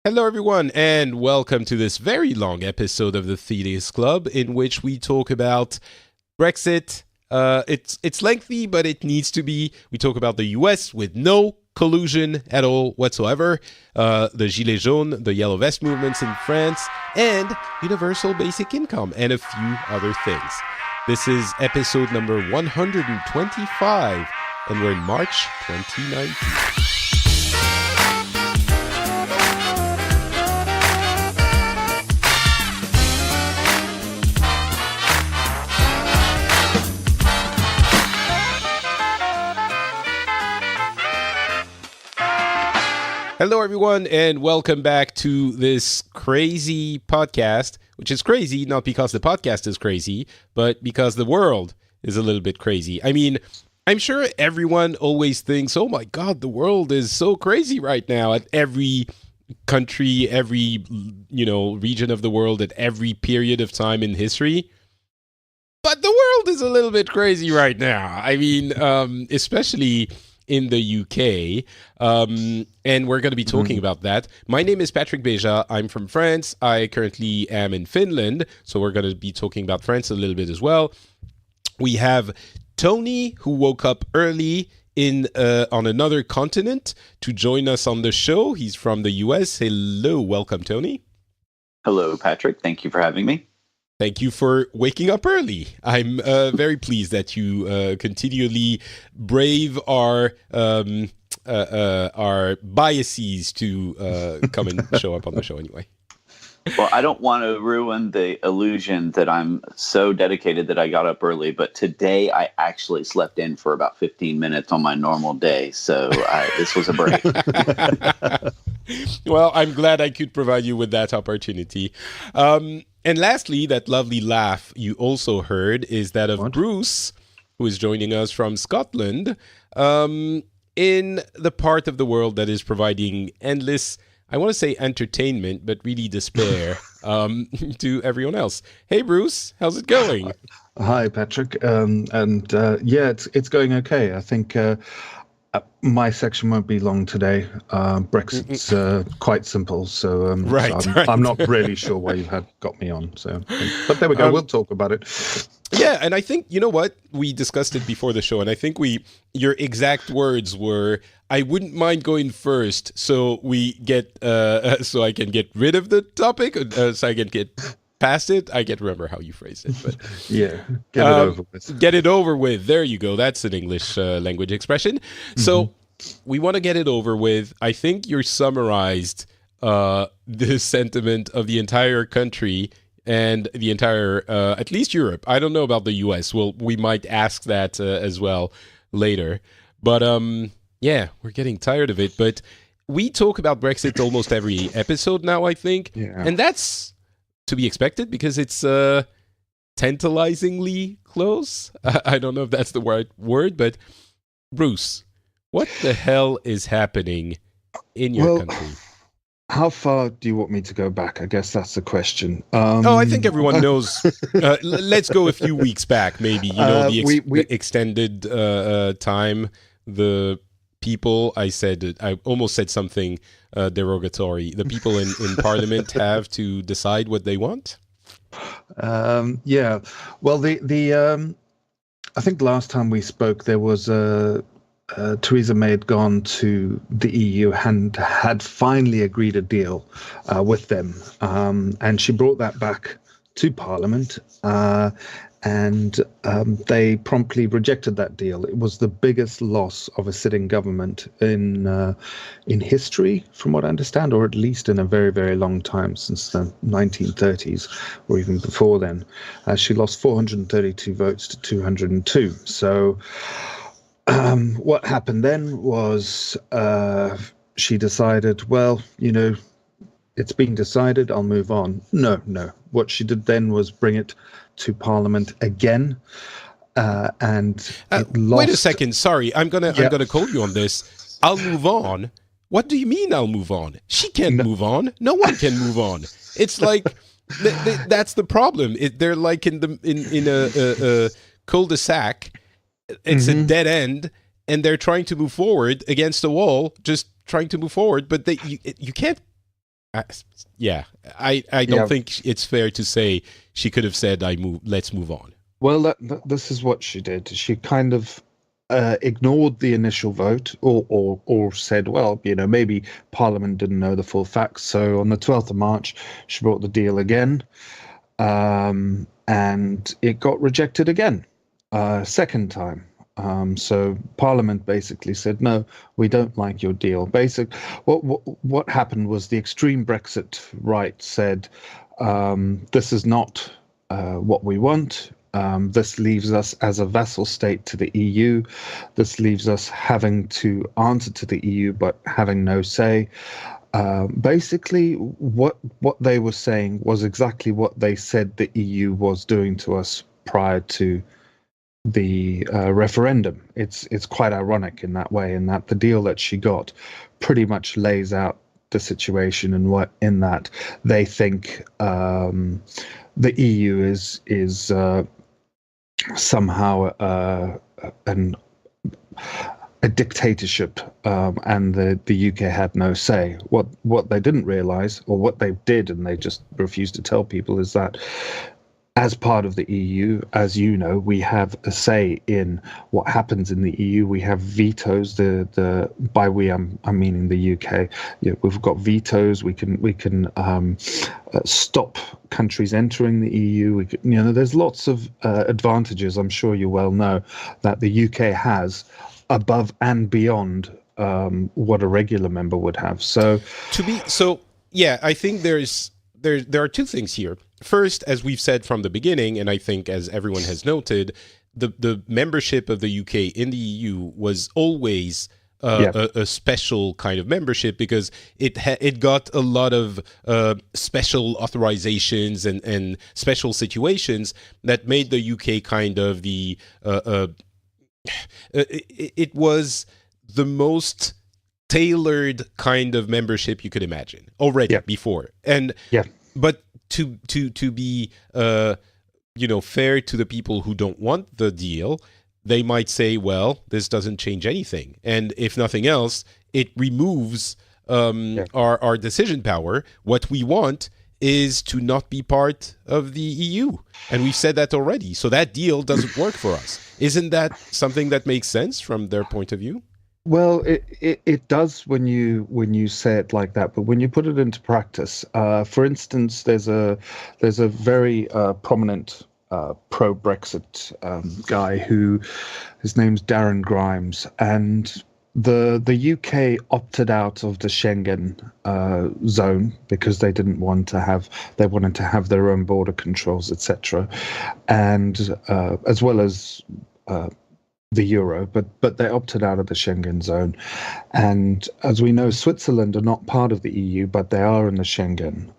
Hello, everyone, and welcome to this very long episode of the Phileas Club, in which we talk about Brexit. It's lengthy, but it needs to be. We talk about the US with no collusion at all whatsoever, the Gilets Jaunes, the Yellow Vest movements in France, and universal basic income, and a few other things. This is episode number 125, and we're in March 2019. Hello, everyone, and welcome back to this crazy podcast, which is crazy not because the podcast is crazy, but because the world is a little bit crazy. I mean, I'm sure everyone always thinks, oh my God, the world is so crazy right now at every country, every, region of the world, at every period of time in history. But the world is a little bit crazy right now. I mean, especially in the UK, and we're going to be talking about that. My name is Patrick Beja. I'm from France. I currently am in Finland, so we're going to be talking about France a little bit as well. We have Tony, who woke up early on another continent to join us on the show. He's from the US. Hello, welcome, Tony. Hello, Patrick. Thank you for having me. Thank you for waking up early. I'm very pleased that you continually brave our biases to come and show up on the show anyway. Well, I don't want to ruin the illusion that I'm so dedicated that I got up early, but today I actually slept in for about 15 minutes on my normal day, so this was a break. Well, I'm glad I could provide you with that opportunity. And lastly, that lovely laugh you also heard is that of Bruce, who is joining us from Scotland, in the part of the world that is providing endless, I want to say entertainment, but really despair to everyone else. Hey, Bruce, how's it going? Hi, Patrick. It's going okay. I think my section won't be long today. Brexit's quite simple, so I'm not really sure why you got me on. So, but there we go. We'll talk about it. Yeah, and I think, you know what? We discussed it before the show, and I think your exact words were, I wouldn't mind going first, so so I can get rid of the topic, so I can get past it. I can't remember how you phrased it, but yeah, get it over with. Get it over with. There you go. That's an English language expression. So we want to get it over with. I think you summarized the sentiment of the entire country and the entire, at least Europe. I don't know about the US. Well, we might ask that as well later. But yeah, we're getting tired of it. But we talk about Brexit almost every episode now, I think. Yeah. And that's to be expected because it's tantalizingly close. I don't know if that's the right word, but Bruce, what the hell is happening in your country? How far do you want me to go back? I guess that's the question. I think everyone knows. Let's go a few weeks back, maybe. The extended time. The people, I almost said something derogatory. The people in Parliament have to decide what they want. Yeah. Well, I think last time we spoke, there was Theresa May had gone to the EU and had finally agreed a deal with them, and she brought that back to Parliament, and they promptly rejected that deal. It was the biggest loss of a sitting government in history, from what I understand, or at least in a very, very long time, since the 1930s or even before then. She lost 432 votes to 202. So what happened then was she decided, well, it's been decided, I'll move on. No. What she did then was bring it to Parliament again, and it lost. Wait a second, sorry, I'm gonna call you on this. I'll move on. What do you mean I'll move on? She can't move on. No one can move on. It's like that's the problem. They're like in a cul-de-sac. It's a dead end, and they're trying to move forward against the wall, just trying to move forward. But you can't. yeah, I don't think it's fair to say she could have said, let's move on. Well, this is what she did. She kind of ignored the initial vote, or said, well, maybe Parliament didn't know the full facts. So on the 12th of March, she brought the deal again, and it got rejected again, second time. So Parliament basically said, no, we don't like your deal. What happened was the extreme Brexit right said, this is not what we want. This leaves us as a vassal state to the EU. This leaves us having to answer to the EU, but having no say. Basically, what they were saying was exactly what they said the EU was doing to us prior to the referendum. It's quite ironic in that way, in that the deal that she got pretty much lays out the situation, and in that they think the EU is somehow a dictatorship, and the UK had no say. What they didn't realise, or what they did and they just refused to tell people, is that as part of the EU, as you know, we have a say in what happens in the EU. We have vetoes. By we, I'm meaning the UK. We've got vetoes. We can stop countries entering the EU. There's lots of advantages. I'm sure you well know that the UK has, above and beyond what a regular member would have. I think there are two things here. First, as we've said from the beginning, and I think as everyone has noted, the membership of the UK in the EU was always a special kind of membership, because it got a lot of special authorizations and special situations that made the UK kind of it was the most tailored kind of membership you could imagine already before. But to be fair to the people who don't want the deal, they might say, well, this doesn't change anything, and if nothing else, it removes our decision power. What we want is to not be part of the EU, and we've said that already. So that deal doesn't work for us. Isn't that something that makes sense from their point of view? Well, it does when you say it like that, but when you put it into practice, for instance, there's a very prominent pro-Brexit guy his name's Darren Grimes, and the UK opted out of the Schengen zone because they wanted to have their own border controls, etc., and as well as the euro, but they opted out of the Schengen zone. And as we know, Switzerland are not part of the EU, but they are in the Schengen.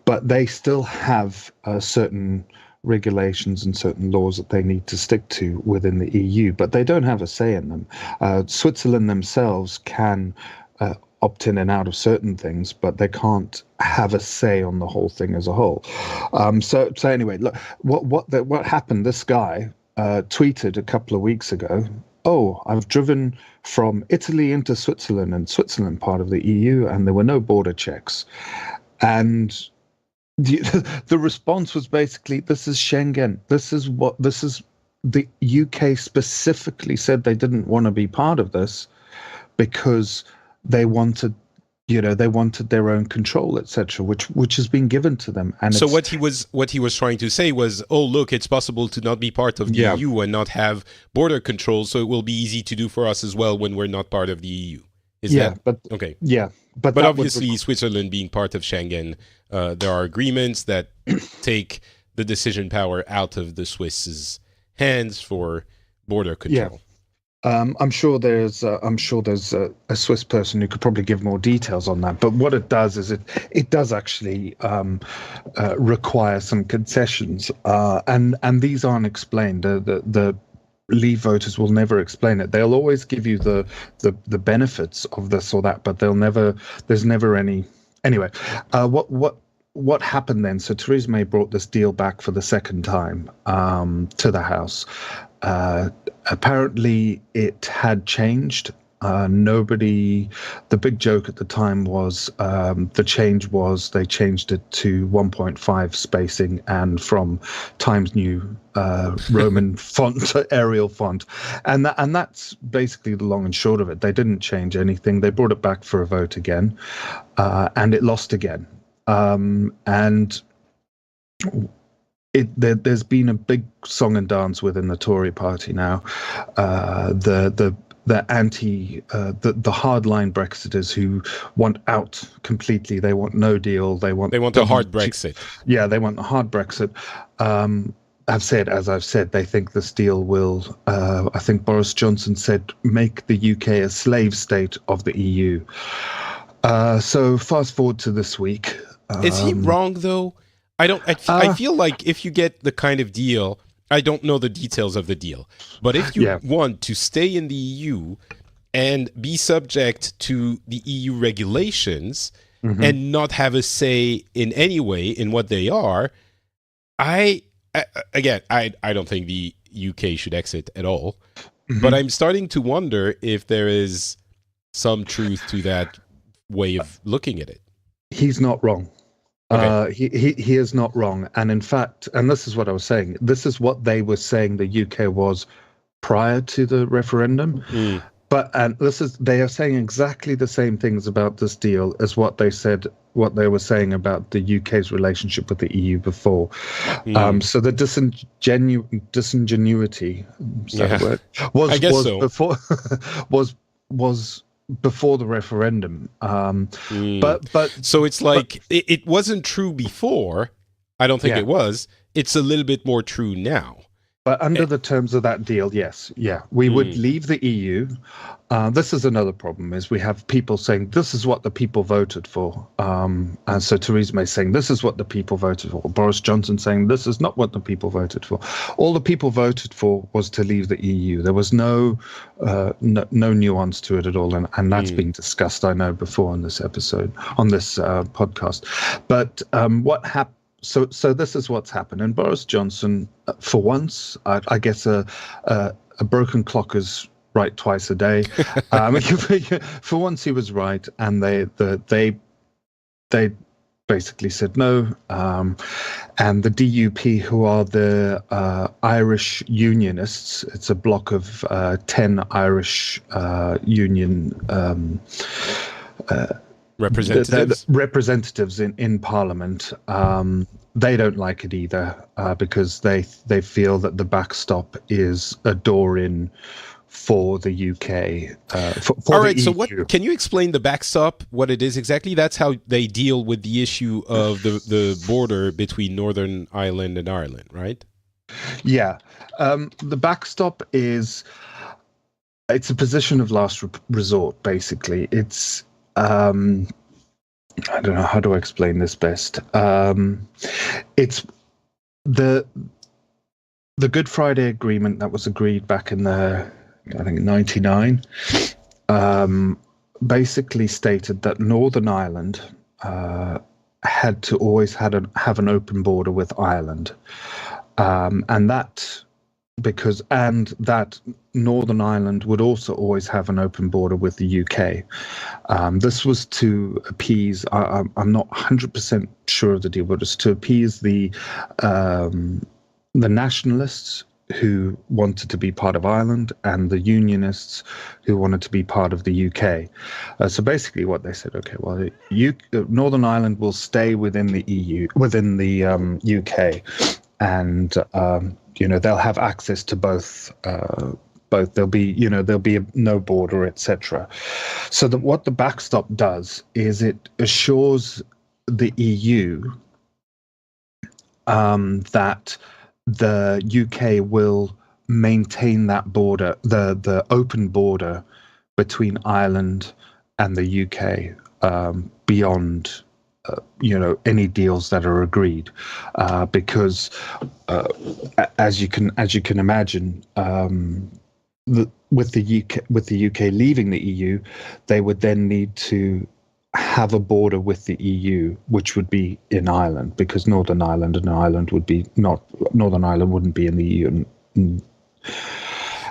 But they still have certain regulations and certain laws that they need to stick to within the EU, but they don't have a say in them. Switzerland themselves can opt in and out of certain things, but they can't have a say on the whole thing as a whole. So anyway, look, what happened? This guy tweeted a couple of weeks ago, I've driven from Italy into Switzerland, and Switzerland part of the EU, and there were no border checks. And the response was basically, this is Schengen. This is the UK specifically said they didn't want to be part of this because they wanted their own control, etc., which has been given to them. And so what he was trying to say was, look, it's possible to not be part of the EU and not have border control, so it will be easy to do for us as well when we're not part of the EU. Okay? Yeah, but obviously Switzerland being part of Schengen, there are agreements that take the decision power out of the Swiss's hands for border control. Yeah. I'm sure there's a Swiss person who could probably give more details on that. But what it does is it does actually require some concessions, and these aren't explained. The Leave voters will never explain it. They'll always give you the benefits of this or that, but there's never any. Anyway, what happened then? So Theresa May brought this deal back for the second time to the House. Apparently it had changed. The big joke at the time was the change was they changed it to 1.5 spacing and from Times New Roman font to Arial font. And that's basically the long and short of it. They didn't change anything. They brought it back for a vote again, and it lost again. And there's been a big song and dance within the Tory party now. The hardline Brexiters who want out completely. They want no deal. They want a hard Brexit. Yeah, they want a hard Brexit. As I've said, they think this deal will. I think Boris Johnson said make the UK a slave state of the EU. So fast forward to this week. Is he wrong though? I feel like if you get the kind of deal, I don't know the details of the deal, but if you want to stay in the EU and be subject to the EU regulations and not have a say in any way in what they are, I don't think the UK should exit at all. But I'm starting to wonder if there is some truth to that way of looking at it. He's not wrong. Okay. He is not wrong. And in fact, and this is what I was saying, this is what they were saying the UK was prior to the referendum. And they are saying exactly the same things about this deal as what they were saying about the UK's relationship with the EU before. So the disingenuity was before the referendum. But so it's like it wasn't true before. I don't think it was. It's a little bit more true now. But under the terms of that deal, yes, we would leave the EU. This is another problem: is we have people saying this is what the people voted for, and so Theresa May saying this is what the people voted for. Boris Johnson saying this is not what the people voted for. All the people voted for was to leave the EU. There was no nuance to it at all, and that's been discussed, I know, before on this episode, on this podcast. But what happened? So this is what's happened. And Boris Johnson, for once, I guess a broken clock is right twice a day. For once, he was right, and they basically said no. And the DUP, who are the Irish Unionists, it's a block of 10 Irish union representatives in Parliament. They don't like it either because they feel that the backstop is a door in for the UK. For all right, the so EU. Can you explain the backstop, what it is exactly? That's how they deal with the issue of the border between Northern Ireland and Ireland, right? Yeah. The backstop it's a position of last resort, basically. It's I don't know, how do I explain this best? It's the Good Friday Agreement that was agreed back in I think 99, basically stated that Northern Ireland had to always have an open border with Ireland, and that Northern Ireland would also always have an open border with the UK. This was to appease, I'm not 100% sure of the deal, but it's to appease the nationalists who wanted to be part of Ireland and the unionists who wanted to be part of the UK. So basically what they said, okay, well, Northern Ireland will stay within the EU, within the UK, and they'll have access to both. There'll be no border, etc. So what the backstop does is it assures the EU that the UK will maintain that border, the open border between Ireland and the UK beyond any deals that are agreed, because as you can imagine, with the UK leaving the EU, they would then need to have a border with the EU, which would be in Ireland, because Northern Ireland wouldn't be in the EU.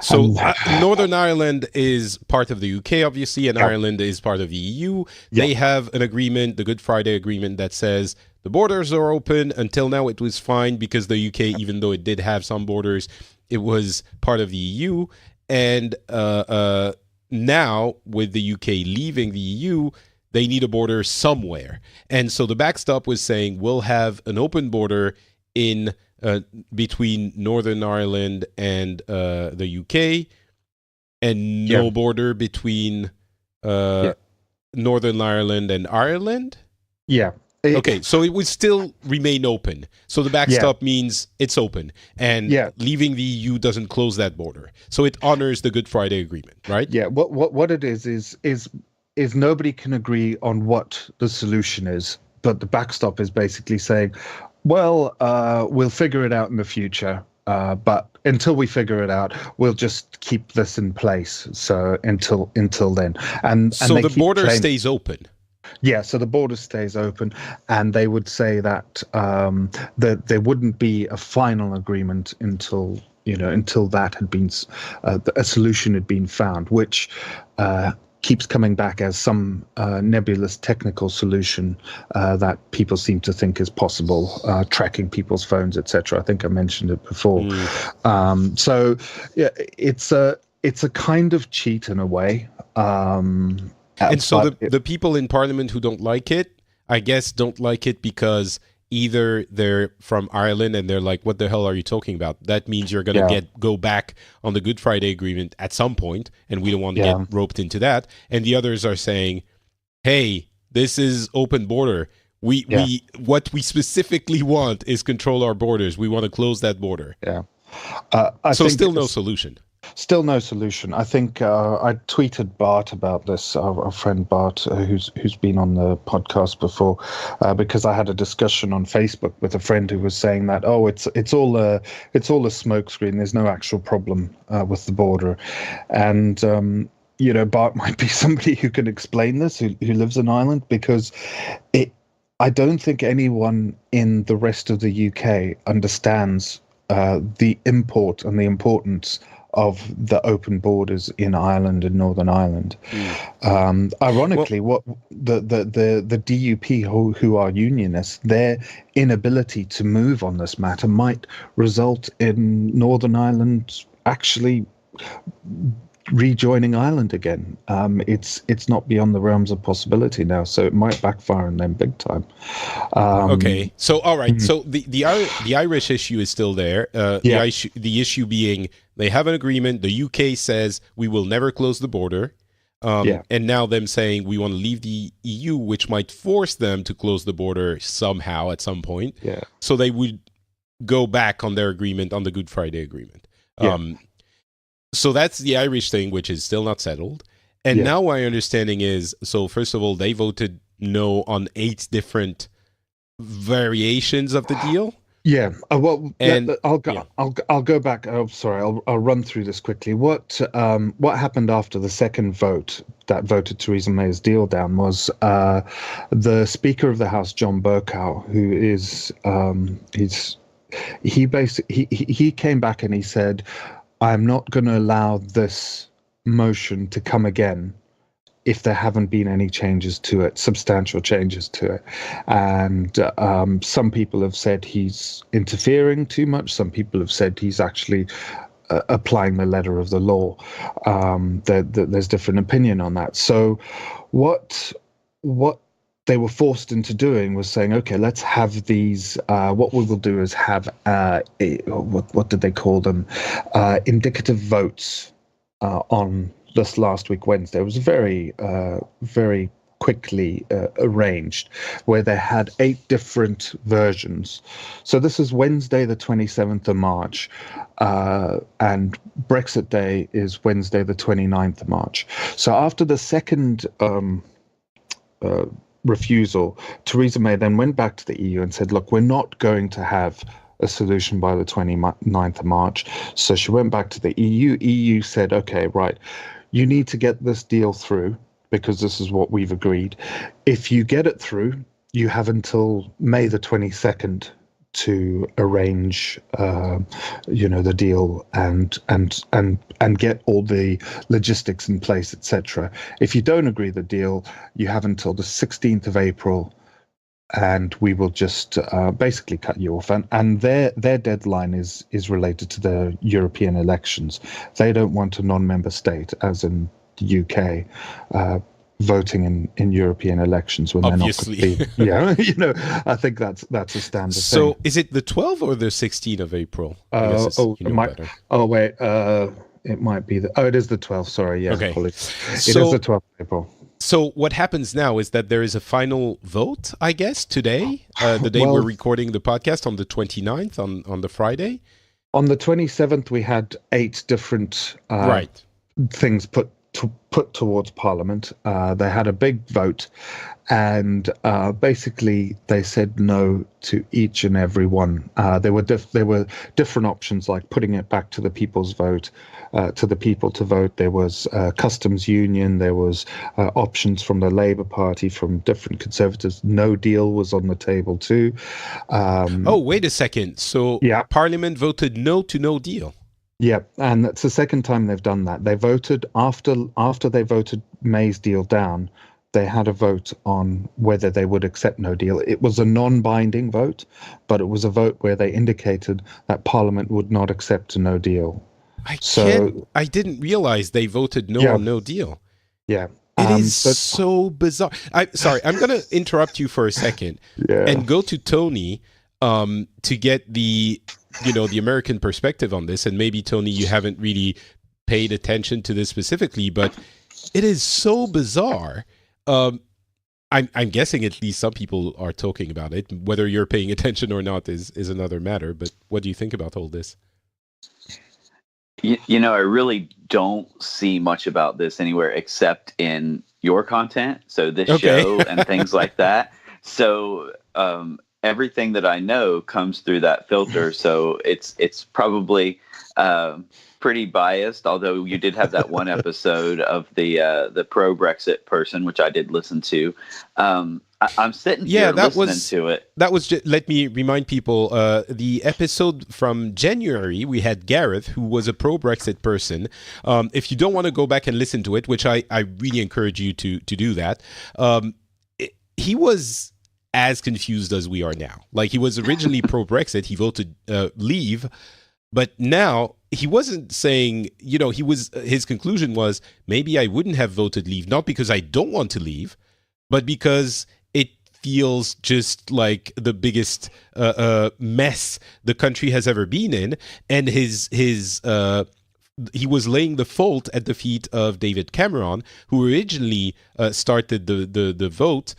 So And Northern Ireland is part of the UK, obviously, and Yeah. Ireland is part of the EU. Yeah. They have an agreement, the Good Friday Agreement, that says the borders are open. Until now, it was fine because the UK, even though it did have some borders, it was part of the EU. And now, with the UK leaving the EU, they need a border somewhere. And so the backstop was saying we'll have an open border in between Northern Ireland and the UK, and no border between Northern Ireland and Ireland. yeah. Okay, so it would still remain open. So the backstop means it's open, and leaving the EU doesn't close that border. So it honors the Good Friday Agreement, right? Yeah. What it is nobody can agree on what the solution is, but the backstop is basically saying, well, we'll figure it out in the future, but until we figure it out, we'll just keep this in place. So until then, and so the border stays open. Yeah, so the border stays open, and they would say that that there wouldn't be a final agreement until that had been a solution had been found, which keeps coming back as some nebulous technical solution that people seem to think is possible, tracking people's phones, etc. I think I mentioned it before. So yeah, it's a kind of cheat in a way. And so the people in Parliament who don't like it, I guess, don't like it because either they're from Ireland and they're like, what the hell are you talking about? That means you're going to go back on the Good Friday Agreement at some point, and we don't want to get roped into that. And the others are saying, hey, this is open border. What we specifically want is control our borders. We want to close that border. Yeah. So still no solution. Still no solution. I think I tweeted Bart about this, our friend Bart, who's been on the podcast before, because I had a discussion on Facebook with a friend who was saying that it's all a smokescreen. There's no actual problem with the border, and Bart might be somebody who can explain this, who lives in Ireland, because I don't think anyone in the rest of the UK understands the import and the importance of the open borders in Ireland and Northern Ireland. Ironically, what the DUP who are unionists, their inability to move on this matter might result in Northern Ireland actually rejoining Ireland again. It's not beyond the realms of possibility now, so it might backfire on them big time. Okay, so all right, so the Irish issue is still there. The issue being they have an agreement. The UK says we will never close the border, and now them saying we want to leave the EU, which might force them to close the border somehow at some point. Yeah. So they would go back on their agreement, on the Good Friday Agreement. So that's the Irish thing, which is still not settled. And now my understanding is, so first of all, they voted no on 8 different variations of the deal. Yeah. I'll go back. Oh, sorry. I'll run through this quickly. What happened after the second vote that voted Theresa May's deal down was the Speaker of the House, John Bercow, who is he came back and he said, I'm not going to allow this motion to come again if there haven't been any changes to it, substantial changes to it. And some people have said he's interfering too much. Some people have said he's actually applying the letter of the law. There's different opinion on that. So what they were forced into doing was saying, okay, let's have these, what we will do is have, what did they call them? Indicative votes on this last week, Wednesday. It was very, very quickly arranged, where they had 8 different versions. So this is Wednesday, the 27th of March, and Brexit Day is Wednesday, the 29th of March. So after the second refusal, Theresa May then went back to the EU and said, look, we're not going to have a solution by the 29th of March. So she went back to the EU. EU said, okay, right, you need to get this deal through because this is what we've agreed. If you get it through, you have until May the 22nd to arrange, the deal and get all the logistics in place, etc. If you don't agree the deal, you have until the 16th of April, and we will just basically cut you off. And their deadline is related to the European elections. They don't want a non-member state, as in the UK, voting in European elections when Obviously. they're not going to be. I think that's a standard thing. So is it the 12th or the 16th of April? It might be it is the 12th. Sorry, yeah. Okay. Apologies. It is the 12th of April. So what happens now is that there is a final vote, I guess, today, the day we're recording the podcast on the 29th, on the Friday. On the 27th, we had 8 different things put towards Parliament. They had a big vote, and basically they said no to each and every one. There were different options, like putting it back to the people's vote, to the people to vote. There was customs union. There was options from the Labour Party, from different Conservatives. No deal was on the table too. Wait a second. So Parliament voted no to no deal. Yeah, and that's the second time they've done that. They voted after they voted May's deal down. They had a vote on whether they would accept no deal. It was a non-binding vote, but it was a vote where they indicated that Parliament would not accept a no deal. I didn't realize they voted no on no deal. Yeah. It is so bizarre. I'm going to interrupt you for a second and go to Tony to get the American perspective on this. And maybe, Tony, you haven't really paid attention to this specifically, but it is so bizarre. I'm guessing at least some people are talking about it. Whether you're paying attention or not is another matter. But what do you think about all this? I really don't see much about this anywhere except in your content. So this show and things like that. So everything that I know comes through that filter. So it's probably pretty biased, although you did have that one episode of the pro-Brexit person, which I did listen to. I'm sitting here listening to it. That was just, let me remind people, the episode from January, we had Gareth, who was a pro-Brexit person. If you don't want to go back and listen to it, which I really encourage you to do that, he was as confused as we are now. Like, he was originally pro-Brexit, he voted leave, but now he wasn't saying, his conclusion was, maybe I wouldn't have voted leave, not because I don't want to leave, but because it feels just like the biggest mess the country has ever been in. And he was laying the fault at the feet of David Cameron, who originally started the vote,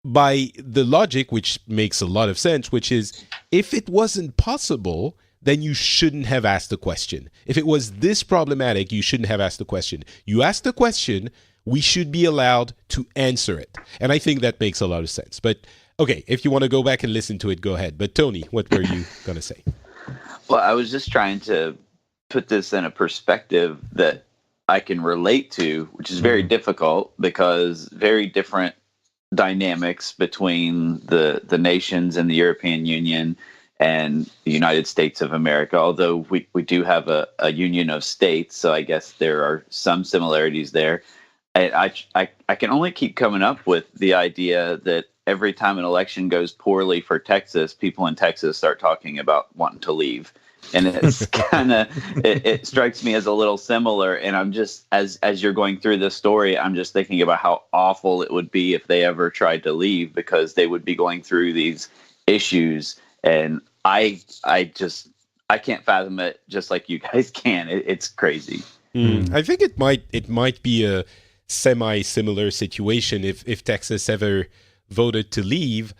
by the logic, which makes a lot of sense, which is, if it wasn't possible, then you shouldn't have asked the question. If it was this problematic, you shouldn't have asked the question. You asked the question, we should be allowed to answer it. And I think that makes a lot of sense. But, okay, if you want to go back and listen to it, go ahead. But, Tony, what were you going to say? Well, I was just trying to put this in a perspective that I can relate to, which is very difficult, because very different dynamics between the nations and the European Union and the United States of America, although we do have a union of states, so I guess there are some similarities there. I can only keep coming up with the idea that every time an election goes poorly for Texas, people in Texas start talking about wanting to leave. And it's kind of, it strikes me as a little similar. And I'm just, as you're going through this story, I'm just thinking about how awful it would be if they ever tried to leave, because they would be going through these issues. And I can't fathom it just like you guys can. It's crazy. I think it might be a semi-similar situation if Texas ever voted to leave,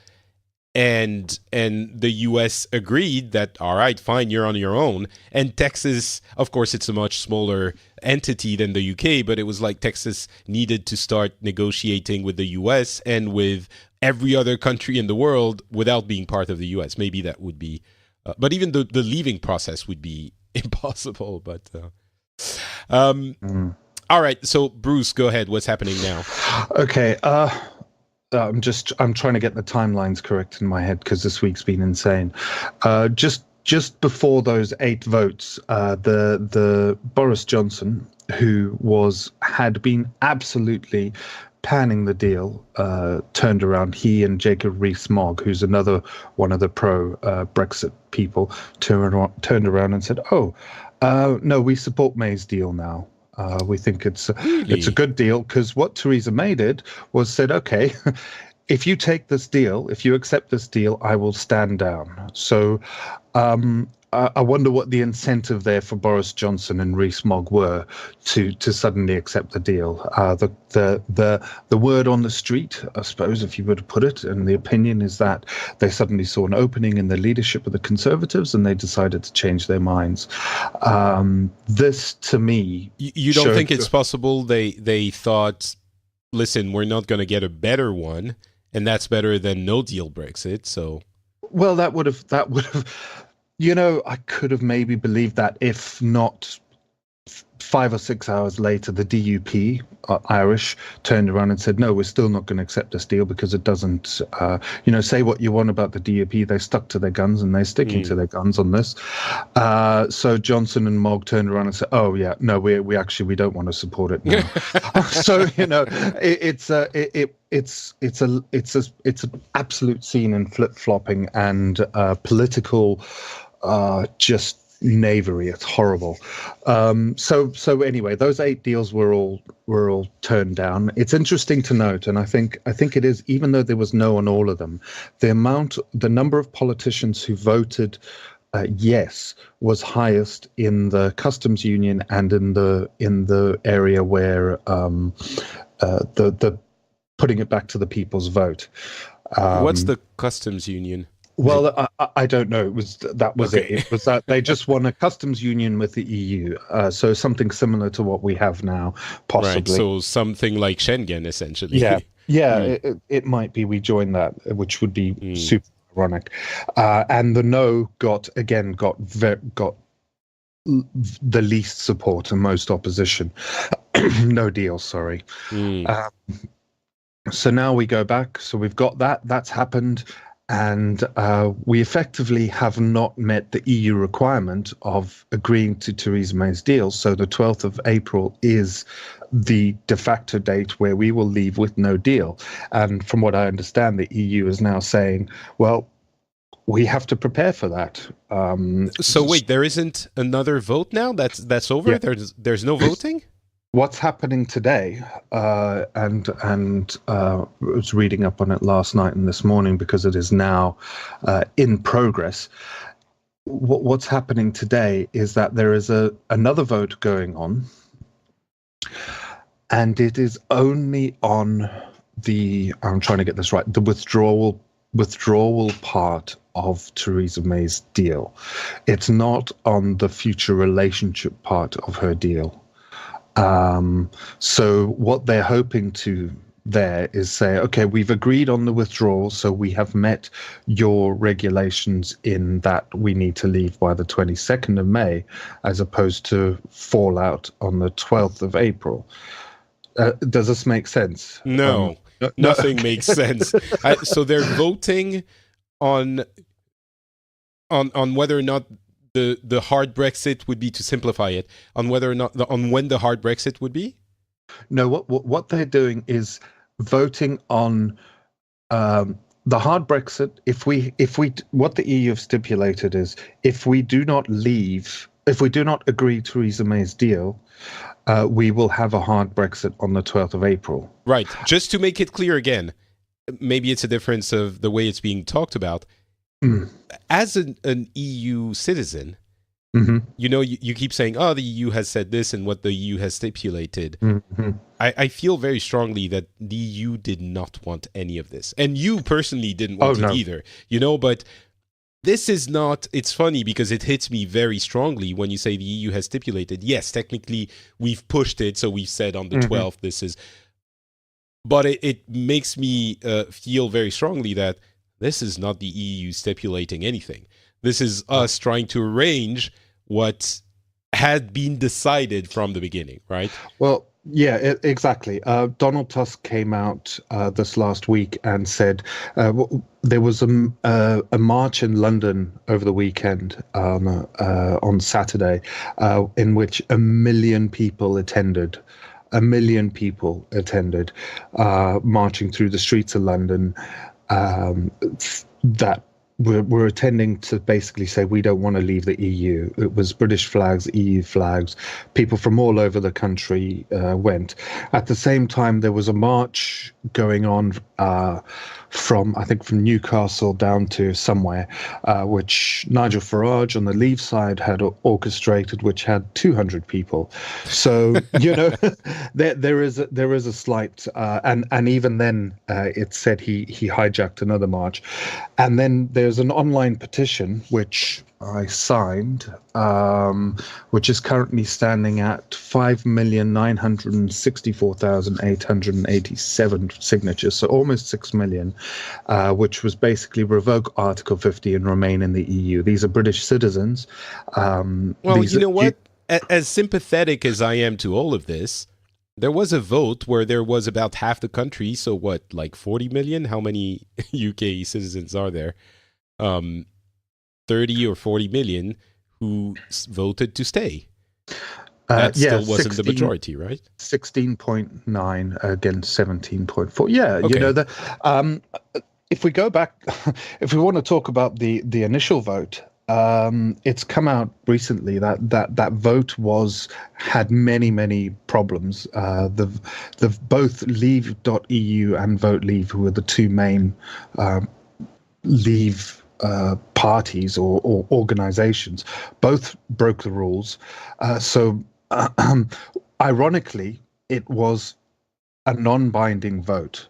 and the U.S. agreed that, all right, fine, you're on your own. And Texas, of course, it's a much smaller entity than the UK, but it was like Texas needed to start negotiating with the U.S. and with every other country in the world without being part of the U.S. Maybe that would be, but even the leaving process would be impossible. But all right, so Bruce, go ahead. What's happening now? Okay. I'm trying to get the timelines correct in my head because this week's been insane. Just before those 8 votes, the Boris Johnson, who had been absolutely panning the deal, turned around. He and Jacob Rees-Mogg, who's another one of the pro Brexit people, turned around and said, "Oh, no, we support May's deal now. We think it's a good deal," because what Theresa May did was said, "Okay, if you take this deal, if you accept this deal, I will stand down." So I wonder what the incentive there for Boris Johnson and Rees-Mogg were to suddenly accept the deal. The word on the street, I suppose, if you were to put it, and the opinion is that they suddenly saw an opening in the leadership of the Conservatives and they decided to change their minds. This, to me, you don't think it's possible they thought, listen, we're not going to get a better one, and that's better than no deal Brexit. So, well, that would have. I could have maybe believed that if not 5 or 6 hours later, the DUP, Irish, turned around and said, "No, we're still not going to accept this deal because it doesn't, say what you want about the DUP. They stuck to their guns and they're sticking to their guns on this." So Johnson and Mogg turned around and said, "Oh yeah, no, we don't want to support it now." So, it's an absolute scene in flip-flopping and political just knavery. It's horrible. So anyway, those 8 deals were all turned down. It's interesting to note, and I think it is, even though there was no on all of them, the number of politicians who voted yes was highest in the customs union and in the area where the putting it back to the people's vote. What's the customs union? Well, I don't know. That was Okay. it. It was that they just won a customs union with the EU, so something similar to what we have now, possibly. Right, so something like Schengen, essentially. Yeah. It might be we join that, which would be super ironic. And the no got the least support and most opposition. No deal, sorry. So now we go back. So we've got that. That's happened. And we effectively have not met the EU requirement of agreeing to Theresa May's deal. So the 12th of April is the de facto date where we will leave with no deal. And from what I understand, the EU is now saying, well, we have to prepare for that. So wait, there isn't another vote now? That's over? Yeah. There's no voting? What's happening today, and I was reading up on it last night and this morning because it is now in progress. What's happening today is that there is another vote going on, and it is only on I'm trying to get this right, the withdrawal part of Theresa May's deal. It's not on the future relationship part of her deal. So what they're hoping to there is say, okay, we've agreed on the withdrawal, so we have met your regulations in that we need to leave by the 22nd of May, as opposed to fallout on the 12th of April. Does this make sense? No, nothing makes sense. So they're voting on whether or not the hard Brexit would be, to simplify it, on whether or not on when the hard Brexit would be? No, what they're doing is voting on the hard Brexit. If we what the EU have stipulated is if we do not agree Theresa May's deal, we will have a hard Brexit on the 12th of April. Right. Just to make it clear again, maybe it's a difference of the way it's being talked about. As an EU citizen, you keep saying, oh, the EU has said this and what the EU has stipulated. I feel very strongly that the EU did not want any of this. And you personally didn't want it either. But this is not, it's funny because it hits me very strongly when you say the EU has stipulated. Yes, technically we've pushed it, so we've said on the 12th this is, but it makes me feel very strongly that this is not the EU stipulating anything. This is us trying to arrange what had been decided from the beginning, right? Well, Yeah, exactly. Donald Tusk came out this last week and said there was a march in London over the weekend on Saturday in which 1 million people attended. 1 million people attended, marching through the streets of London. That were attending to basically say we don't want to leave the EU. It was British flags, EU flags. People from all over the country went. At the same time, there was a march going on from Newcastle down to somewhere, which Nigel Farage on the Leave side had orchestrated, which had 200 people. So there is a slight, and even then it said he hijacked another march, and then there's an online petition which I signed, which is currently standing at 5,964,887 signatures, so almost 6 million, which was basically revoke Article 50 and remain in the EU. These are British citizens. Well, you know what? As sympathetic as I am to all of this, there was a vote where there was about half the country, so what, like 40 million? How many UK citizens are there? 30 or 40 million who voted to stay. That still wasn't the majority, right? 16.9 against 17.4. Yeah, okay. If we go back, if we want to talk about the initial vote, it's come out recently that vote had many problems. The both Leave.eu and Vote Leave, who were the two main Leave parties or organizations, both broke the rules. So ironically, it was a non-binding vote.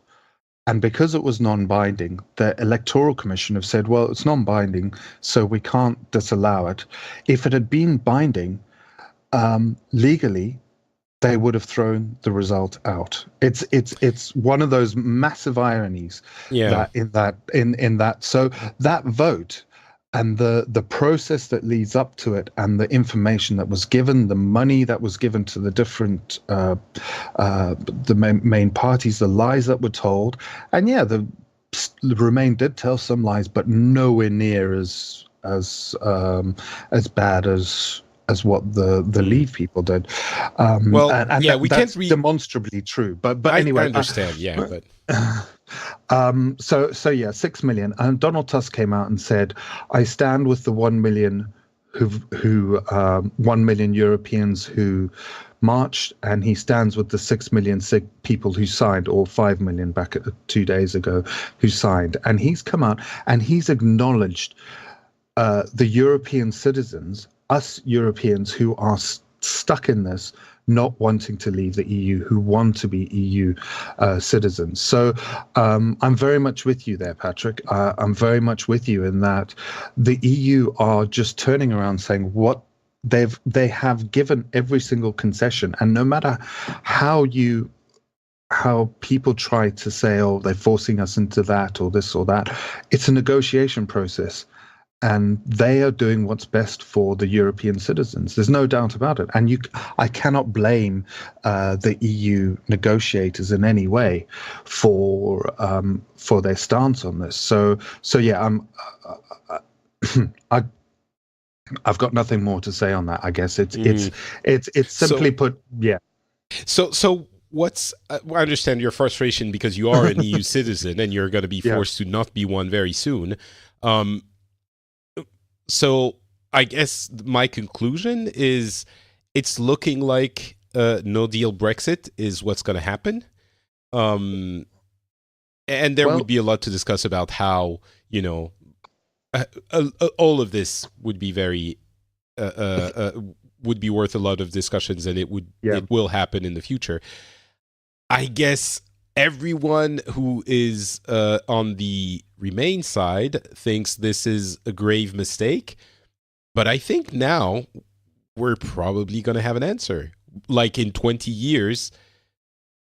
And because it was non-binding, the Electoral Commission have said, well, it's non-binding, so we can't disallow it. If it had been binding, legally, they would have thrown the result out. It's one of those massive ironies that. So that vote and the process that leads up to it, and the information that was given, the money that was given to the different the main parties, the lies that were told, and the Remain did tell some lies, but nowhere near as bad as what the Leave people did. That's demonstrably true. But anyway, I understand. But 6 million. And Donald Tusk came out and said, "I stand with the 1 million who 1 million Europeans who marched, and he stands with the 6 million people who signed, or 5 million back 2 days ago who signed." And he's come out and he's acknowledged the European citizens, us Europeans who are stuck in this, not wanting to leave the EU, who want to be EU citizens. So I'm very much with you there, Patrick. I'm very much with you in that the EU are just turning around saying what they have given every single concession, and no matter how people try to say, oh, they're forcing us into that or this or that, it's a negotiation process. And they are doing what's best for the European citizens. There's no doubt about it. And I cannot blame the EU negotiators in any way for their stance on this. So yeah, I've got nothing more to say on that. I guess it's simply put, yeah. So what's I understand your frustration because you are an EU citizen and you're going to be forced to not be one very soon. So I guess my conclusion is it's looking like no deal Brexit is what's going to happen. And there would be a lot to discuss about how, all of this would be very, would be worth a lot of discussions, and it will happen in the future. I guess everyone who is on the Remain side thinks this is a grave mistake, but I think now we're probably going to have an answer. Like in 20 years,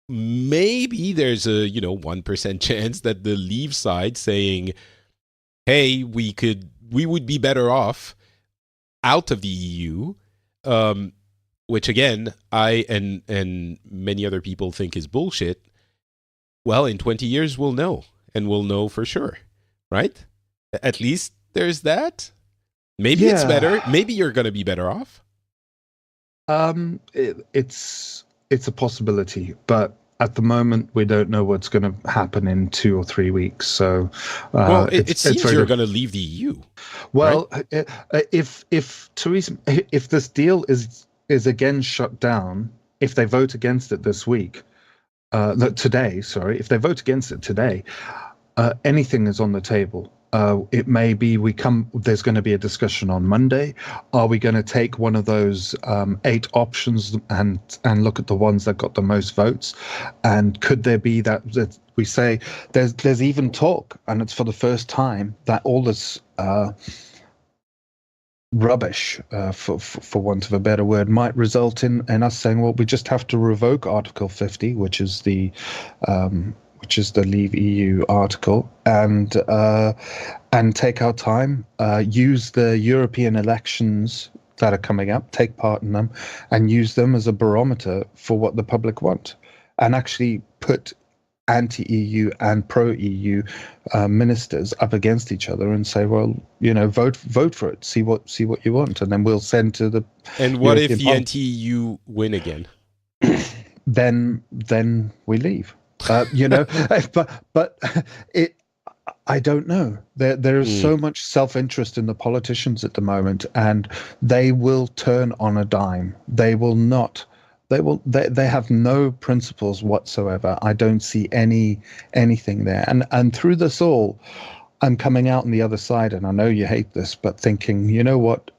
maybe there's a 1% chance that the Leave side saying, "Hey, we would be better off out of the EU." which again, I and many other people think is bullshit. Well, in 20 years, we'll know, and we'll know for sure, right? At least there's that. Maybe it's better. Maybe you're going to be better off. It's a possibility, but at the moment we don't know what's going to happen in 2 or 3 weeks. So, well, it seems you're going to leave the EU. Well, right? if this deal is again shut down, if they vote against it this week, today, sorry, if they vote against it today, anything is on the table. It may be there's going to be a discussion on Monday. Are we going to take one of those 8 options and look at the ones that got the most votes? And could there be that we say there's even talk, and it's for the first time, that all this rubbish, for want of a better word, might result in us saying, well, we just have to revoke Article 50, which is the Leave EU article, and take our time, use the European elections that are coming up, take part in them, and use them as a barometer for what the public want, and actually put anti-EU and pro-EU ministers up against each other and say, well, vote for it, see what you want, and then we'll send to the. And what if the anti-EU win again? Then we leave. But I don't know. There is so much self-interest in the politicians at the moment, and they will turn on a dime. They will not. They have no principles whatsoever. I don't see anything there. And through this all, I'm coming out on the other side, and I know you hate this, but thinking, you know what,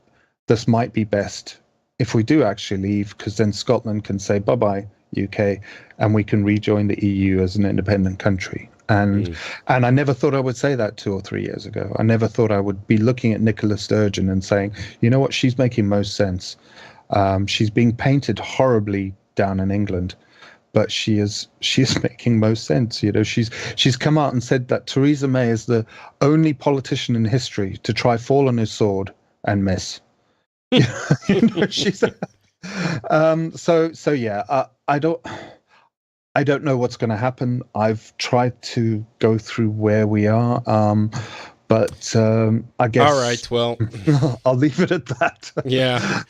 this might be best if we do actually leave, because then Scotland can say bye-bye, UK, and we can rejoin the EU as an independent country. And I never thought I would say that 2 or 3 years ago. I never thought I would be looking at Nicola Sturgeon and saying, you know what, she's making most sense. She's being painted horribly down in England, but she is making most sense. She's come out and said that Theresa May is the only politician in history to try fall on his sword and miss. She's so yeah. I don't know what's going to happen. I've tried to go through where we are, but I guess. All right. Well, I'll leave it at that. Yeah,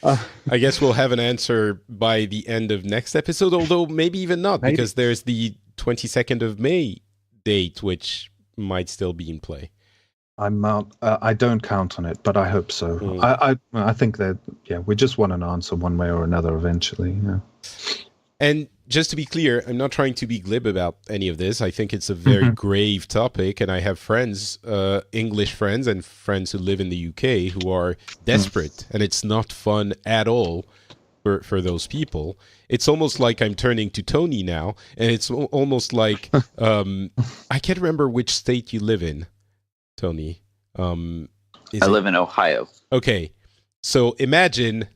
I guess we'll have an answer by the end of next episode. Although maybe even not, because there's the 22nd of May date, which might still be in play. I don't count on it, but I hope so. I think that we just want an answer one way or another eventually. Yeah. And just to be clear, I'm not trying to be glib about any of this. I think it's a very grave topic, and I have friends, English friends, and friends who live in the UK who are desperate, and it's not fun at all for those people. It's almost like I'm turning to Tony now, and it's almost like I can't remember which state you live in, Tony. I live in Ohio. Okay. So imagine,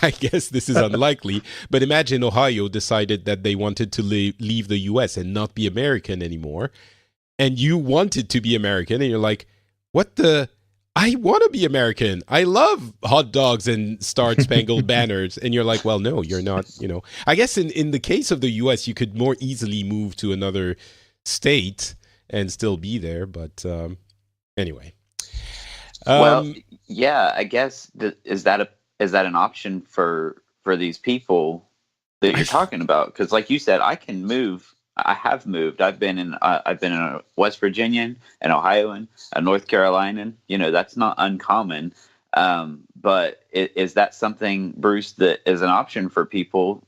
I guess this is unlikely, but imagine Ohio decided that they wanted to leave the US and not be American anymore. And you wanted to be American, and you're like, what the? I want to be American. I love hot dogs and Star-Spangled Banners. And you're like, well, no, you're not, I guess in the case of the US, you could more easily move to another state and still be there. But anyway. Well, yeah, I guess is that an option for these people that you're talking about? Because, like you said, I can move. I have moved. I've been in a West Virginian, an Ohioan, a North Carolinian. That's not uncommon. But is that something, Bruce, that is an option for people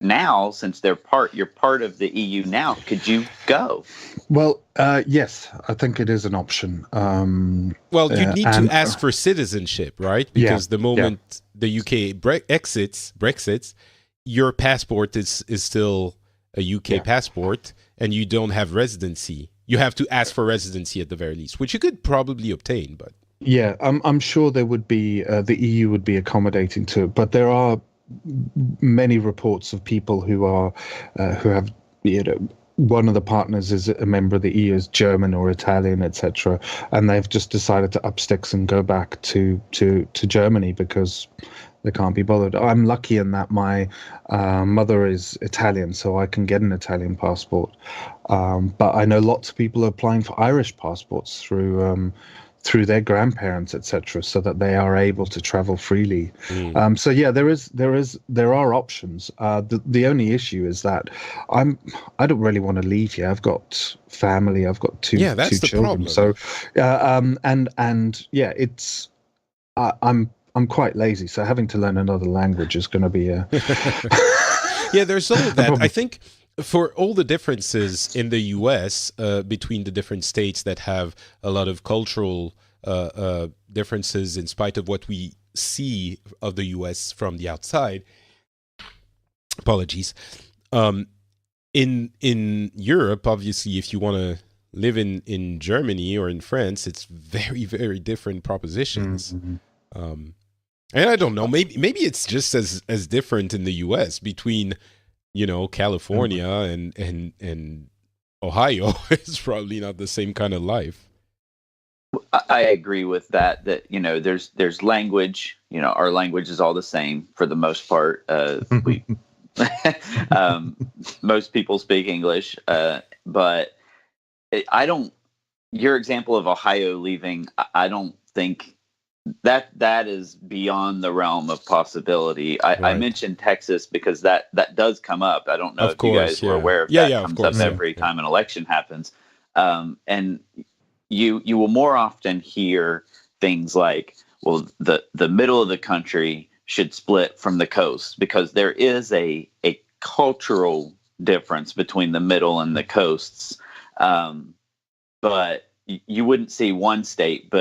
now, since you're part of the EU now? Could you go? Well, yes, I think it is an option. Well, you need to ask for citizenship, right? Because the moment the UK Brexits, your passport is still a UK passport, and you don't have residency. You have to ask for residency at the very least, which you could probably obtain. But yeah, I'm sure there would be the EU would be accommodating to it, but there are many reports of people who have one of the partners is a member of the EU, is German or Italian, etc., and they've just decided to up sticks and go back to Germany because They can't be bothered. I'm lucky in that my mother is Italian, so I can get an Italian passport. But I know lots of people are applying for Irish passports through their grandparents, etc., so that they are able to travel freely. So yeah, there are options. The only issue is that I don't really want to leave here. I've got family. I've got two that's the children. problem. So and yeah, I'm quite lazy, so having to learn another language is going to be a Yeah, there's all of that. I think for all the differences in the U.S. Between the different states that have a lot of cultural differences, in spite of what we see of the U.S. from the outside. Apologies. In Europe, obviously, if you want to live in Germany or in France, it's very, very different propositions. And I don't know, maybe it's just as different in the U.S. between, California and Ohio. It's probably not the same kind of life. I agree with that. That there's language. Our language is all the same for the most part. We most people speak English, but I don't. Your example of Ohio leaving, I don't think that is beyond the realm of possibility. I mentioned Texas because that does come up. I don't know if you guys were aware of that. It comes up every time an election happens. And you will more often hear things like, well, the middle of the country should split from the coast, because there is a cultural difference between the middle and the coasts. But you wouldn't see one state,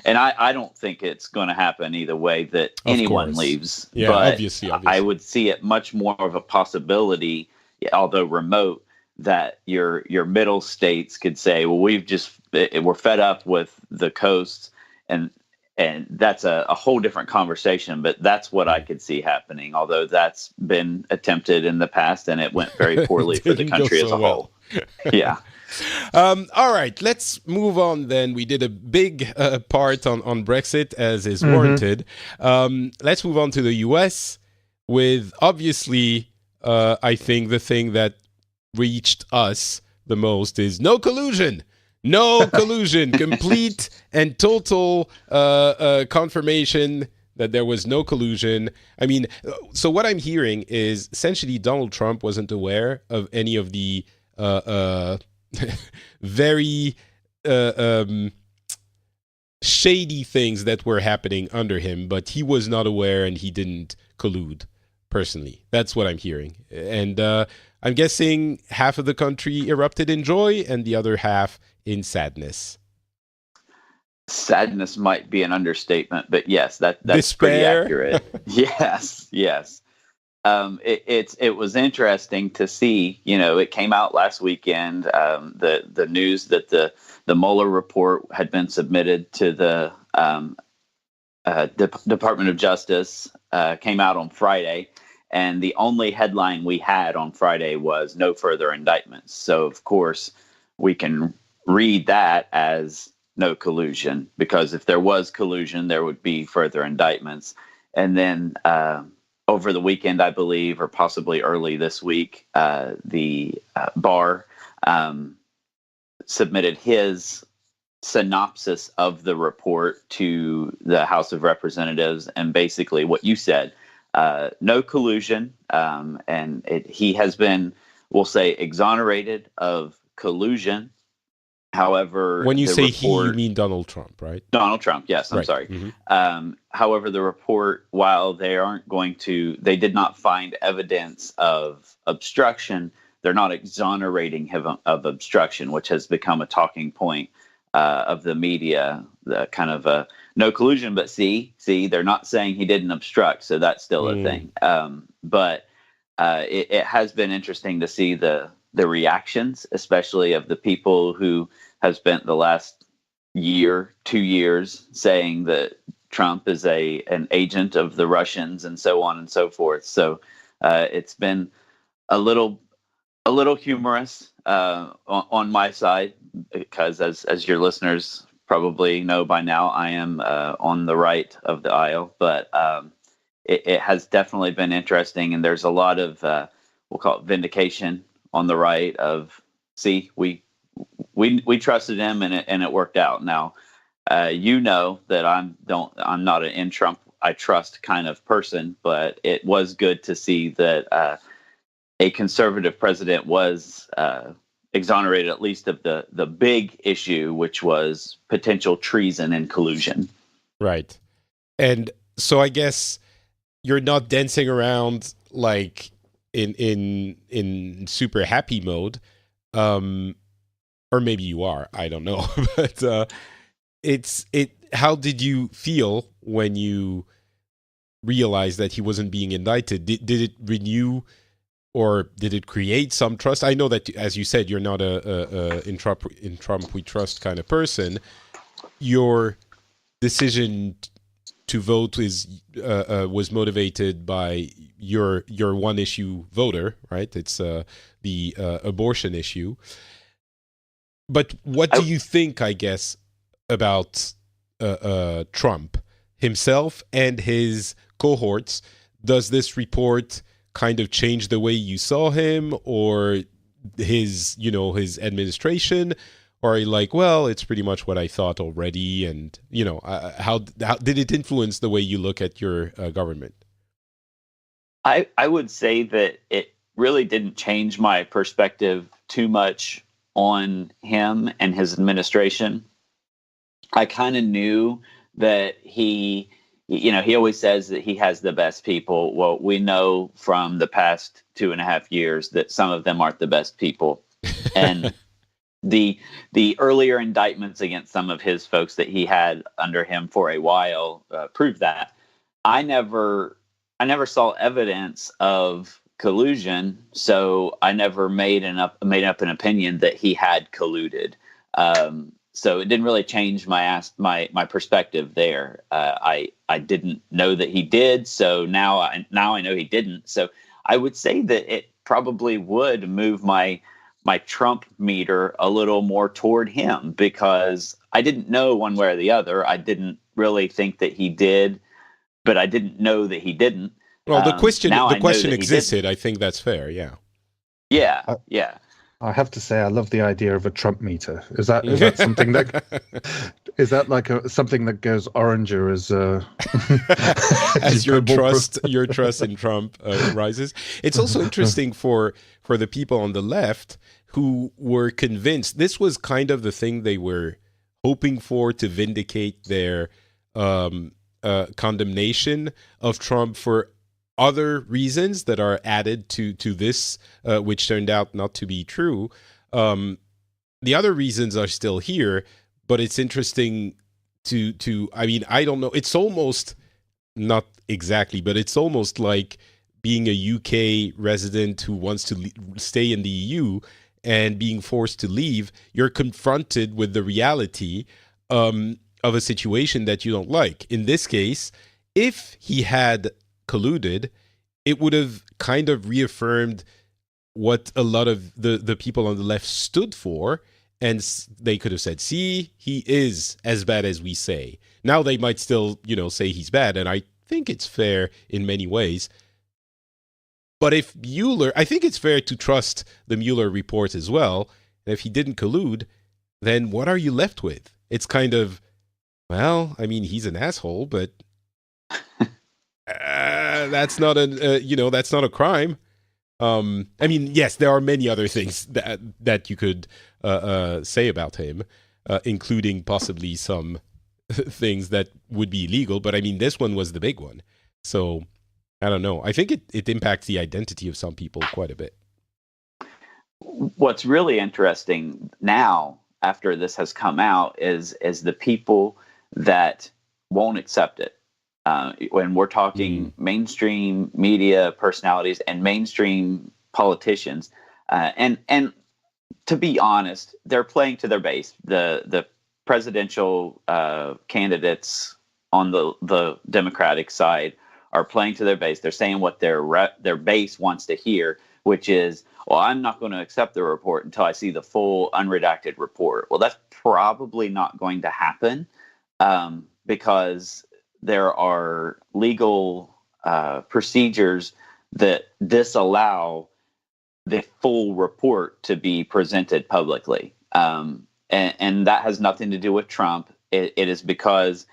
and I don't think it's going to happen either way that anyone leaves. Yeah, but obviously. I would see it much more of a possibility, although remote, that your middle states could say, well, we're fed up with the coast, and that's a whole different conversation. But that's what I could see happening, although that's been attempted in the past and it went very poorly for the country as a whole. Yeah. All right, let's move on then. We did a big part on Brexit, as is warranted. Let's move on to the US with, obviously, I think the thing that reached us the most is no collusion. No collusion. Complete and total confirmation that there was no collusion. I mean, so what I'm hearing is essentially Donald Trump wasn't aware of any of the very shady things that were happening under him, but he was not aware and he didn't collude personally. That's what I'm hearing. And I'm guessing half of the country erupted in joy and the other half in sadness. Sadness might be an understatement, but yes, that's Despair. Pretty accurate. Yes. It was interesting to see. It came out last weekend. The news that the Mueller report had been submitted to the Department of Justice came out on Friday, and the only headline we had on Friday was no further indictments. So of course we can read that as no collusion, because if there was collusion, there would be further indictments. And then over the weekend, I believe, or possibly early this week, the Barr submitted his synopsis of the report to the House of Representatives, and basically what you said, no collusion, and he has been, we'll say, exonerated of collusion. However, when you say report, he, you mean Donald Trump, right? Donald Trump, yes, I'm sorry. Mm-hmm. However, the report, while they did not find evidence of obstruction, they're not exonerating him of obstruction, which has become a talking point of the media, the kind of no collusion, but see, they're not saying he didn't obstruct, so that's still a thing. But it has been interesting to see the reactions, especially of the people who have spent the last 2 years saying that Trump is an agent of the Russians and so on and so forth. So it's been a little humorous on my side, because as your listeners probably know by now, I am on the right of the aisle, but it has definitely been interesting, and there's a lot of we'll call it vindication on the right of, see, we trusted him, and it worked out. Now, that I'm not an in Trump I trust kind of person, but it was good to see that a conservative president was exonerated at least of the big issue, which was potential treason and collusion. Right. And so I guess you're not dancing around like in super happy mode, or maybe you are. I don't know, but how did you feel when you realized that he wasn't being indicted? Did it renew, or did it create some trust? I know that, as you said, you're not a in Trump we trust kind of person. Your decision to vote was motivated by your one issue voter, right? It's the abortion issue. But what do you think, I guess, about Trump himself and his cohorts? Does this report kind of change the way you saw him, or his administration? Or are you like, well, it's pretty much what I thought already? And, how did it influence the way you look at your government? I would say that it really didn't change my perspective too much on him and his administration. I kind of knew that he always says that he has the best people. Well, we know from the past 2.5 years that some of them aren't the best people. And the earlier indictments against some of his folks that he had under him for a while proved that. I never saw evidence of collusion, so I never made up an opinion that he had colluded. So it didn't really change my perspective there. I didn't know that he did, so now I know he didn't. So I would say that it probably would move my Trump meter a little more toward him, because I didn't know one way or the other. I didn't really think that he did, but I didn't know that he didn't. Well, the question existed. I think that's fair. Yeah. Yeah. Yeah. I have to say, I love the idea of a Trump meter. Is that something that is that like something that goes oranger as your trust in Trump rises? It's also interesting for the people on the left who were convinced this was kind of the thing they were hoping for, to vindicate their condemnation of Trump for other reasons that are added to this, which turned out not to be true. The other reasons are still here, but it's interesting to I don't know. It's almost, not exactly, but it's almost like being a UK resident who wants to stay in the EU and being forced to leave. You're confronted with the reality of a situation that you don't like. In this case, if he had colluded, it would have kind of reaffirmed what a lot of the people on the left stood for, and they could have said, see, he is as bad as we say. Now they might still, say he's bad, and I think it's fair in many ways. But if Mueller, I think it's fair to trust the Mueller report as well. And if he didn't collude, then what are you left with? It's kind of, well, he's an asshole, but that's not that's not a crime. Yes, there are many other things that you could say about him, including possibly some things that would be illegal. But this one was the big one. So I don't know. I think it impacts the identity of some people quite a bit. What's really interesting now, after this has come out, is the people that won't accept it. When we're talking mainstream media personalities and mainstream politicians, and to be honest, they're playing to their base. The presidential candidates on the Democratic side are playing to their base. They're saying what their base wants to hear, which is, well, I'm not going to accept the report until I see the full unredacted report. Well, that's probably not going to happen, because there are legal procedures that disallow the full report to be presented publicly. And that has nothing to do with Trump. It is because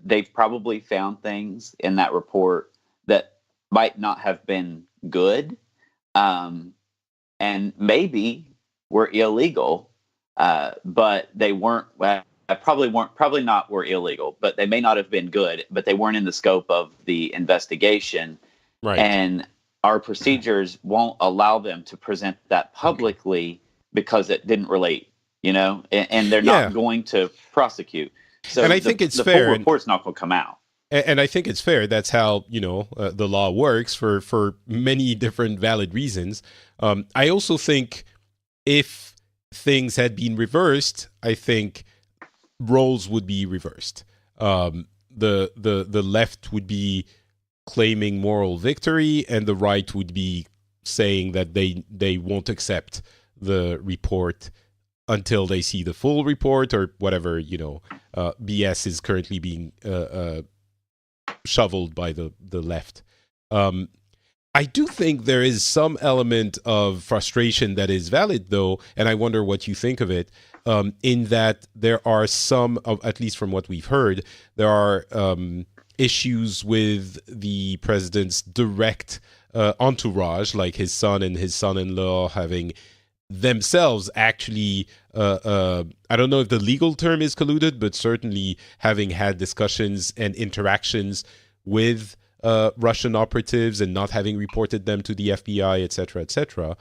they've probably found things in that report that might not have been good, and maybe were illegal, but they weren't. Probably not were illegal, but they may not have been good, but they weren't in the scope of the investigation. Right. And our procedures won't allow them to present that publicly because it didn't relate, and they're not going to prosecute. So and I think it's the fair. full report's not going to come out. And I think it's fair. That's how, the law works for many different valid reasons. I also think if things had been reversed, I think roles would be reversed. The left would be claiming moral victory, and the right would be saying that they won't accept the report until they see the full report or whatever BS is currently being shoveled by the left. I do think there is some element of frustration that is valid, though, and I wonder what you think of it. In that there are some, at least from what we've heard, there are issues with the president's direct entourage, like his son and his son-in-law having themselves actually, I don't know if the legal term is colluded, but certainly having had discussions and interactions with Russian operatives and not having reported them to the FBI, et cetera, et cetera.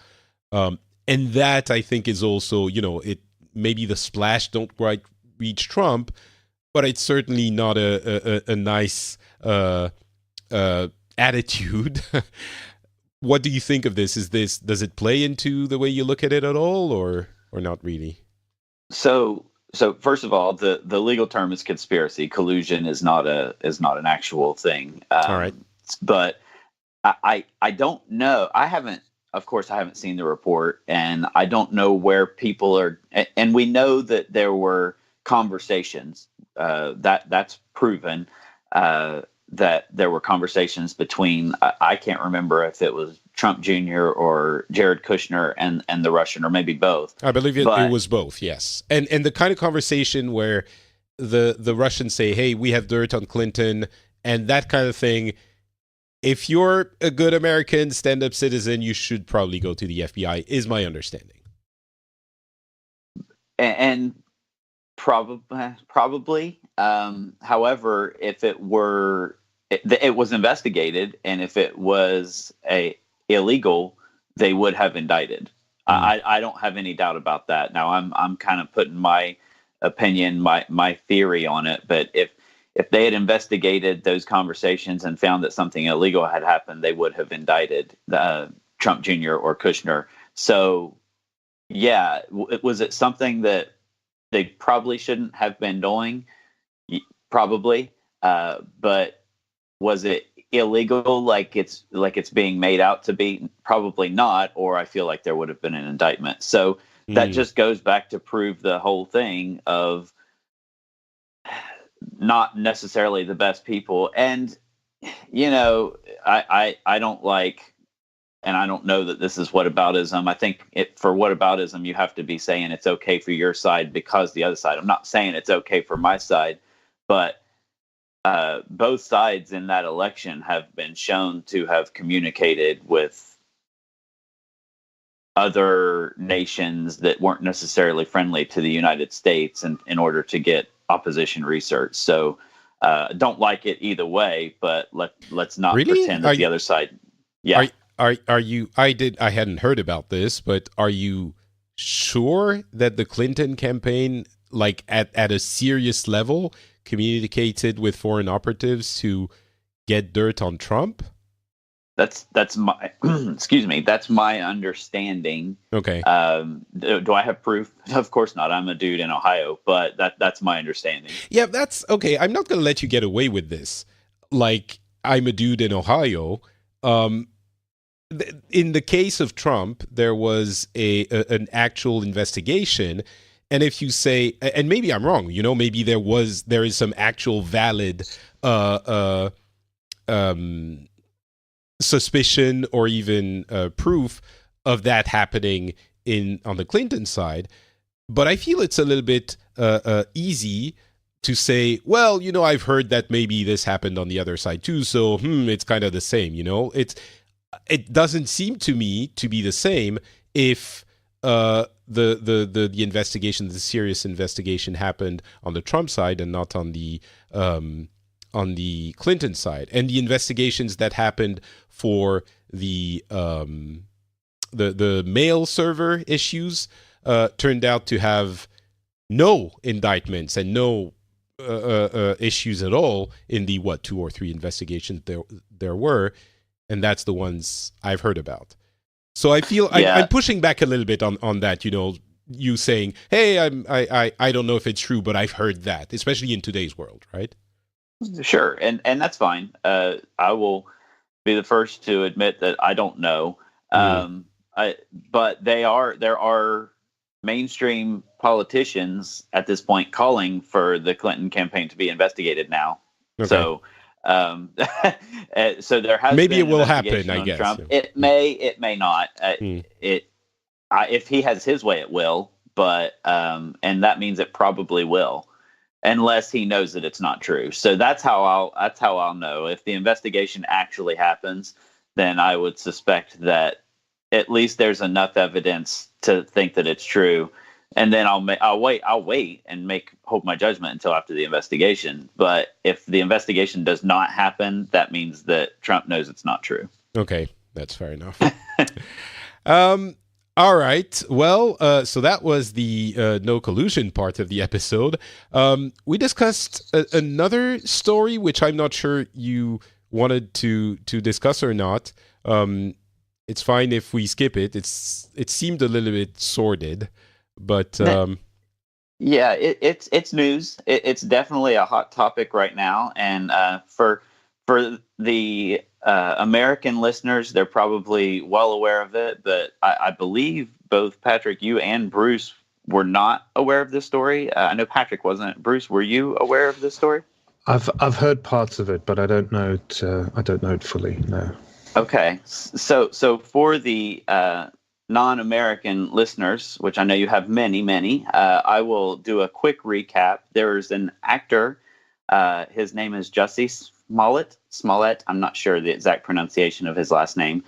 And that, I think, is also, maybe the splash don't quite reach Trump, but it's certainly not a nice attitude. What do you think of this? Does it play into the way you look at it at all, or not really? So first of all, the legal term is conspiracy. Collusion is not an actual thing. All right. But I don't know. Of course, I haven't seen the report, and I don't know where people are. And we know that there were conversations. That's proven. That there were conversations between, I can't remember if it was Trump Jr. or Jared Kushner and the Russian, or maybe both. I believe it was both, yes. And the kind of conversation where the Russians say, hey, we have dirt on Clinton, and that kind of thing. If you're a good American stand-up citizen, you should probably go to the FBI, is my understanding. And probably. However, if it was investigated, and if it was illegal, they would have indicted. I don't have any doubt about that. Now, I'm kind of putting my opinion, my theory on it, but if they had investigated those conversations and found that something illegal had happened, they would have indicted Trump Jr. or Kushner. So, yeah, was it something that they probably shouldn't have been doing? Probably, but was it illegal like it's being made out to be? Probably not, or I feel like there would have been an indictment. So that just goes back to prove the whole thing of not necessarily the best people. And, I don't like, and I don't know that this is whataboutism. I think for whataboutism, you have to be saying it's okay for your side because the other side. I'm not saying it's okay for my side, but both sides in that election have been shown to have communicated with other nations that weren't necessarily friendly to the United States in order to get opposition research. So don't like it either way, but let's not pretend that the other side. Yeah. Are you? I hadn't heard about this, but are you sure that the Clinton campaign, like at a serious level, communicated with foreign operatives to get dirt on Trump? That's my excuse me. That's my understanding. Okay. Do I have proof? Of course not. I'm a dude in Ohio, but that's my understanding. Yeah, that's okay. I'm not going to let you get away with this. Like, I'm a dude in Ohio. In the case of Trump, there was an actual investigation. And if you say, and maybe I'm wrong, maybe there is some actual valid suspicion or even proof of that happening on the Clinton side. But I feel it's a little bit easy to say, well, I've heard that maybe this happened on the other side too, so it's kind of the same. It doesn't seem to me to be the same if the investigation, the serious investigation, happened on the Trump side and not on the Clinton side, and the investigations that happened for the mail server issues turned out to have no indictments and no issues at all in the 2 or 3 investigations there were, and that's the ones I've heard about. So I feel I'm pushing back a little bit on that. You saying, "Hey, I don't know if it's true, but I've heard that," especially in today's world, right? Sure, and that's fine. I will be the first to admit that I don't know. But there are mainstream politicians at this point calling for the Clinton campaign to be investigated now. Okay. So, so there has maybe been it will happen. I guess Trump. Yeah. It may not. If he has his way, it will. But and that means it probably will, unless he knows that it's not true. So that's how I'll know if the investigation actually happens. Then I would suspect that at least there's enough evidence to think that it's true, and then I'll wait and hold my judgment until after the investigation. But if the investigation does not happen, that means that Trump knows it's not true. Okay, that's fair enough. All right. Well, so that was the no collusion part of the episode. We discussed another story, which I'm not sure you wanted to discuss or not. It's fine if we skip it. It seemed a little bit sordid, but yeah, it's news. It's definitely a hot topic right now, and for the American listeners, they're probably well aware of it. But I believe both Patrick, you and Bruce were not aware of this story. I know Patrick wasn't. Bruce, were you aware of this story? I've heard parts of it, but I don't know it. I don't know it fully. No. Okay, so for the non-American listeners, which I know you have many, I will do a quick recap. There's an actor. His name is Jussie Smollett. I'm not sure the exact pronunciation of his last name.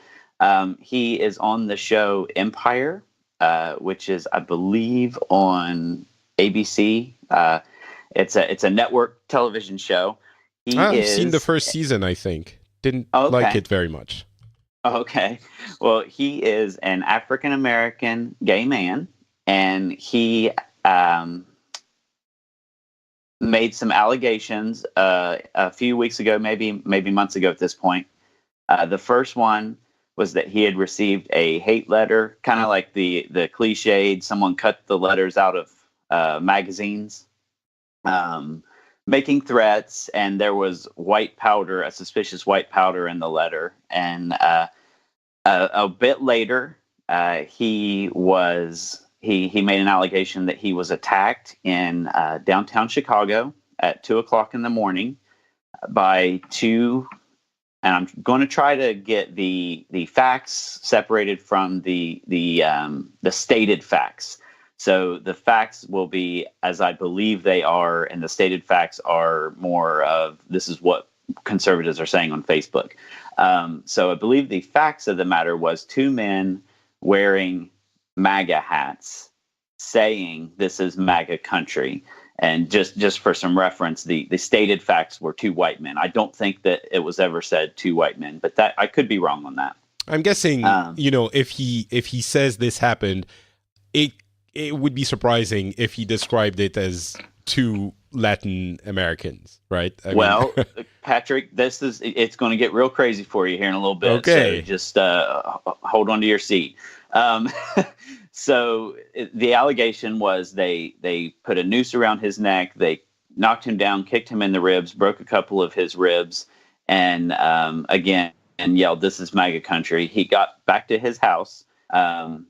He is on the show Empire, which is, I believe, on ABC. It's a network television show. I've seen the first season, I think. Didn't like it very much. Okay. Well, he is an African-American gay man, and he made some allegations a few weeks ago, maybe months ago at this point. The first one was that he had received a hate letter, kind of like the cliched, someone cut the letters out of magazines, making threats, and there was white powder, a suspicious white powder in the letter. And a bit later, he made an allegation that he was attacked in downtown Chicago at 2:00 in the morning by two. And I'm going to try to get the facts separated from the stated facts. So the facts will be as I believe they are, and the stated facts are more of this is what conservatives are saying on Facebook. So I believe the facts of the matter was two men wearing MAGA hats saying this is MAGA country. And just for some reference, the stated facts were two white men. I don't think that it was ever said two white men, but that I could be wrong on that. I'm guessing, if he says this happened, it would be surprising if he described it as two Latin Americans, right? Well, Patrick, it's going to get real crazy for you here in a little bit. Okay. So just hold on to your seat. So the allegation was they put a noose around his neck. They knocked him down, kicked him in the ribs, broke a couple of his ribs, and yelled, "This is MAGA country." He got back to his house.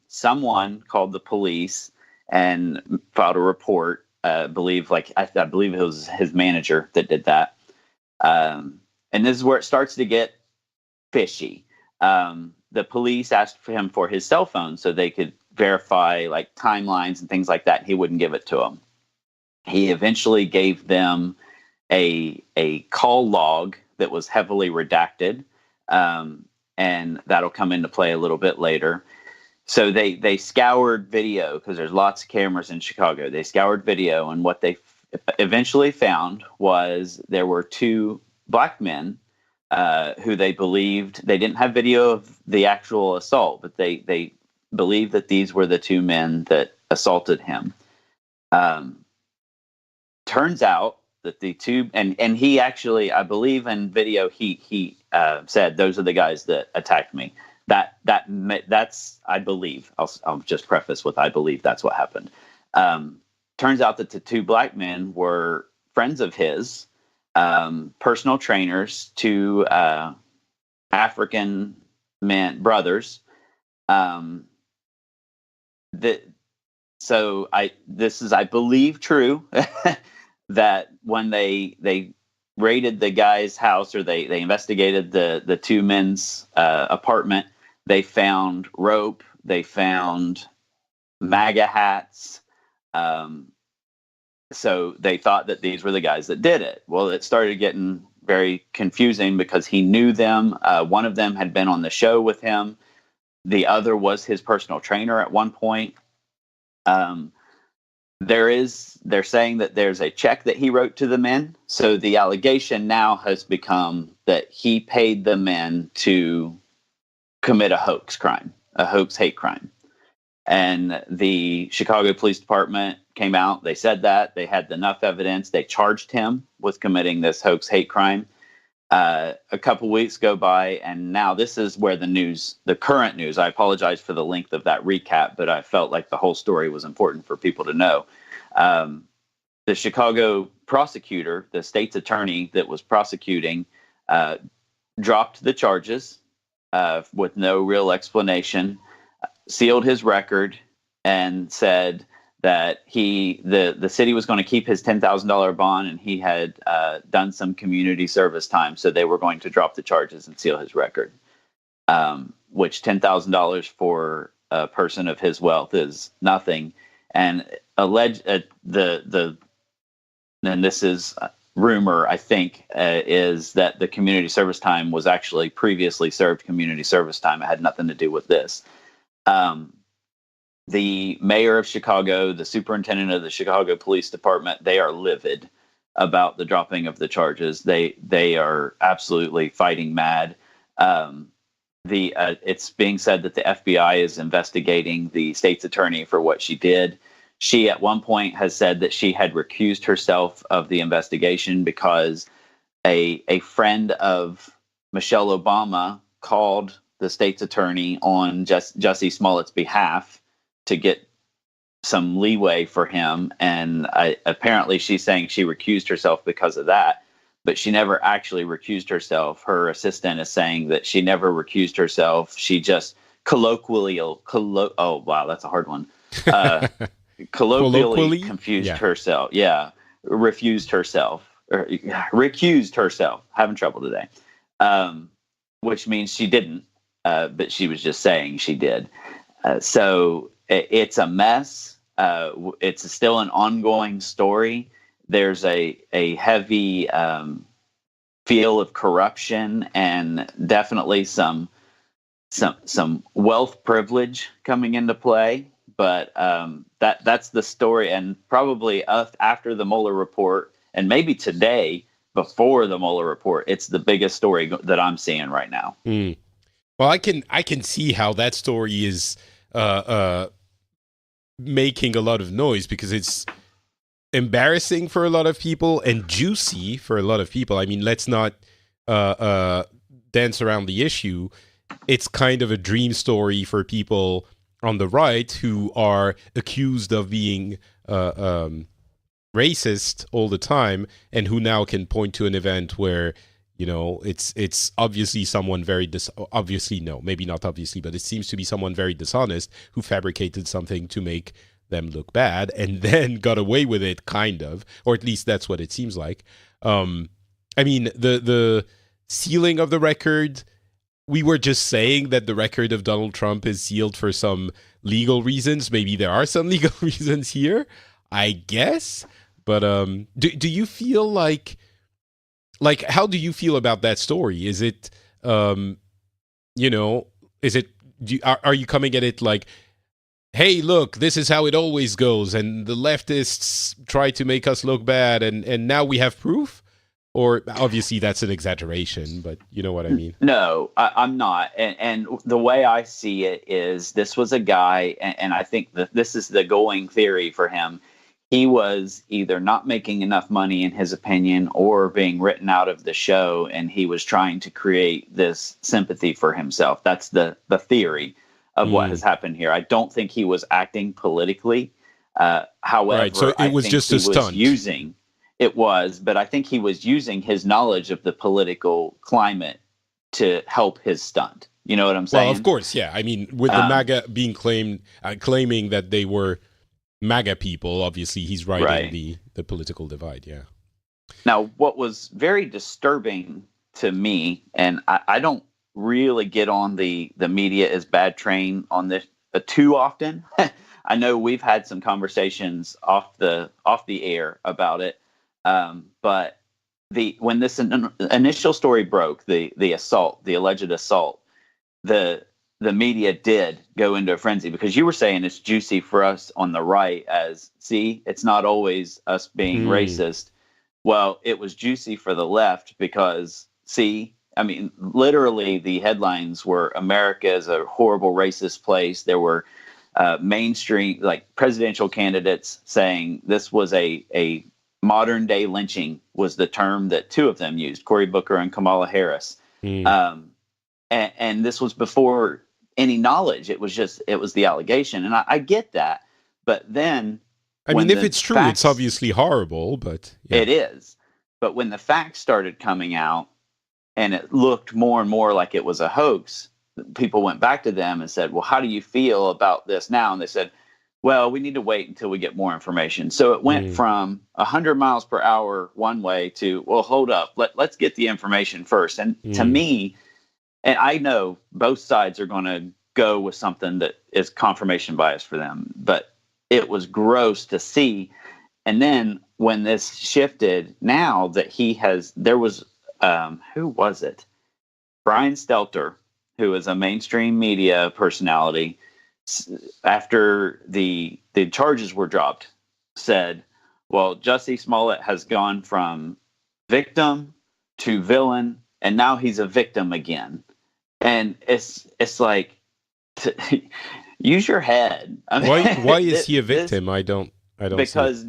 Someone called the police and filed a report. I believe it was his manager that did that. and this is where it starts to get fishy. The police asked for him for his cell phone so they could verify like timelines and things like that. And he wouldn't give it to them. He eventually gave them a call log that was heavily redacted, and that'll come into play a little bit later. So they scoured video because there's lots of cameras in Chicago. They scoured video, and what they eventually found was there were two black men who they believed, they didn't have video of the actual assault, but they believed that these were the two men that assaulted him. Turns out that the two, and he actually, I believe in video, he said, those are the guys that attacked me. That's, I believe, I'll just preface with, I believe that's what happened. Turns out that the two black men were friends of his, personal trainers to African brothers. This is, I believe, true. That when they raided the guy's house, or they investigated the two men's apartment, they found rope, they found MAGA hats. So they thought that these were the guys that did it. Well, it started getting very confusing because he knew them. One of them had been on the show with him. The other was his personal trainer at one point. They're saying that there's a check that he wrote to the men. So the allegation now has become that he paid the men to commit a hoax hate crime. And the Chicago Police Department came out. They said that they had enough evidence. They charged him with committing this hoax hate crime. A couple weeks go by, and now this is where the current news, I apologize for the length of that recap, but I felt like the whole story was important for people to know. The Chicago prosecutor, the state's attorney that was prosecuting, dropped the charges with no real explanation, sealed his record, and said that the city was going to keep his $10,000 bond, and he had done some community service time, so they were going to drop the charges and seal his record. Which $10,000 for a person of his wealth is nothing. And and this is rumor, I think, is that the community service time was actually previously served community service time. It had nothing to do with this. The mayor of Chicago, the superintendent of the Chicago Police Department, they are livid about the dropping of the charges. They are absolutely fighting mad. It's being said that the FBI is investigating the state's attorney for what she did. She at one point has said that she had recused herself of the investigation because a friend of Michelle Obama called the state's attorney on Jussie Smollett's behalf to get some leeway for him. And apparently she's saying she recused herself because of that, but she never actually recused herself. Her assistant is saying that she never recused herself. She just colloquially confused herself. Yeah. Refused herself, or recused herself. Having trouble today. Which means she didn't, but she was just saying she did. So it's a mess. It's still an ongoing story. There's a heavy feel of corruption and definitely some wealth privilege coming into play. But that's the story. And probably after the Mueller report, and maybe today before the Mueller report, it's the biggest story that I'm seeing right now. Mm. Well, I can see how that story is making a lot of noise because it's embarrassing for a lot of people and juicy for a lot of people. I mean, let's not dance around the issue. It's kind of a dream story for people on the right who are accused of being racist all the time and who now can point to an event where, you know, it's obviously someone very obviously, no, maybe not obviously, but it seems to be someone very dishonest who fabricated something to make them look bad and then got away with it, kind of, or at least that's what it seems like. I mean, the sealing of the record, we were just saying that the record of Donald Trump is sealed for some legal reasons. Maybe there are some legal reasons here, I guess. But do you feel like how do you feel about that story? Is it is it are you coming at it like, hey, look, this is how it always goes, and the leftists try to make us look bad, and now we have proof? Or obviously that's an exaggeration, but you know what I mean. No, I'm not. And the way I see it is this was a guy, and I think that this is the going theory for him. He was either not making enough money, in his opinion, or being written out of the show, and he was trying to create this sympathy for himself. That's the theory of what has happened here. I don't think he was acting politically. However, right, so it was just a stunt. But I think he was using his knowledge of the political climate to help his stunt. You know what I'm saying? Well, of course, yeah. I mean, with the MAGA being claiming that they were MAGA people, obviously he's riding the political divide, yeah. Now, what was very disturbing to me, and I don't really get on the media is bad train on this too often. I know we've had some conversations off the air about it. But when this initial story broke, the alleged assault, the media did go into a frenzy, because you were saying it's juicy for us on the right as, see, it's not always us being racist. Well, it was juicy for the left because, see, I mean, literally the headlines were America is a horrible racist place. There were mainstream, like presidential candidates saying this was a modern day lynching was the term that two of them used, Cory Booker and Kamala Harris. And this was before any knowledge. It was the allegation. And I get that. But then, I mean, if it's true, it's obviously horrible, but yeah. It is. But when the facts started coming out and it looked more and more like it was a hoax, people went back to them and said, well, how do you feel about this now? And they said, well, we need to wait until we get more information. So it went from 100 miles per hour one way to, well, hold up, let's get the information first. And to me, and I know both sides are going to go with something that is confirmation bias for them, but it was gross to see. And then when this shifted, now that there was, who was it? Brian Stelter, who is a mainstream media personality, after the charges were dropped, said, well, Jussie Smollett has gone from victim to villain, and now he's a victim again. And it's like, use your head. I mean, why is he a victim? I don't because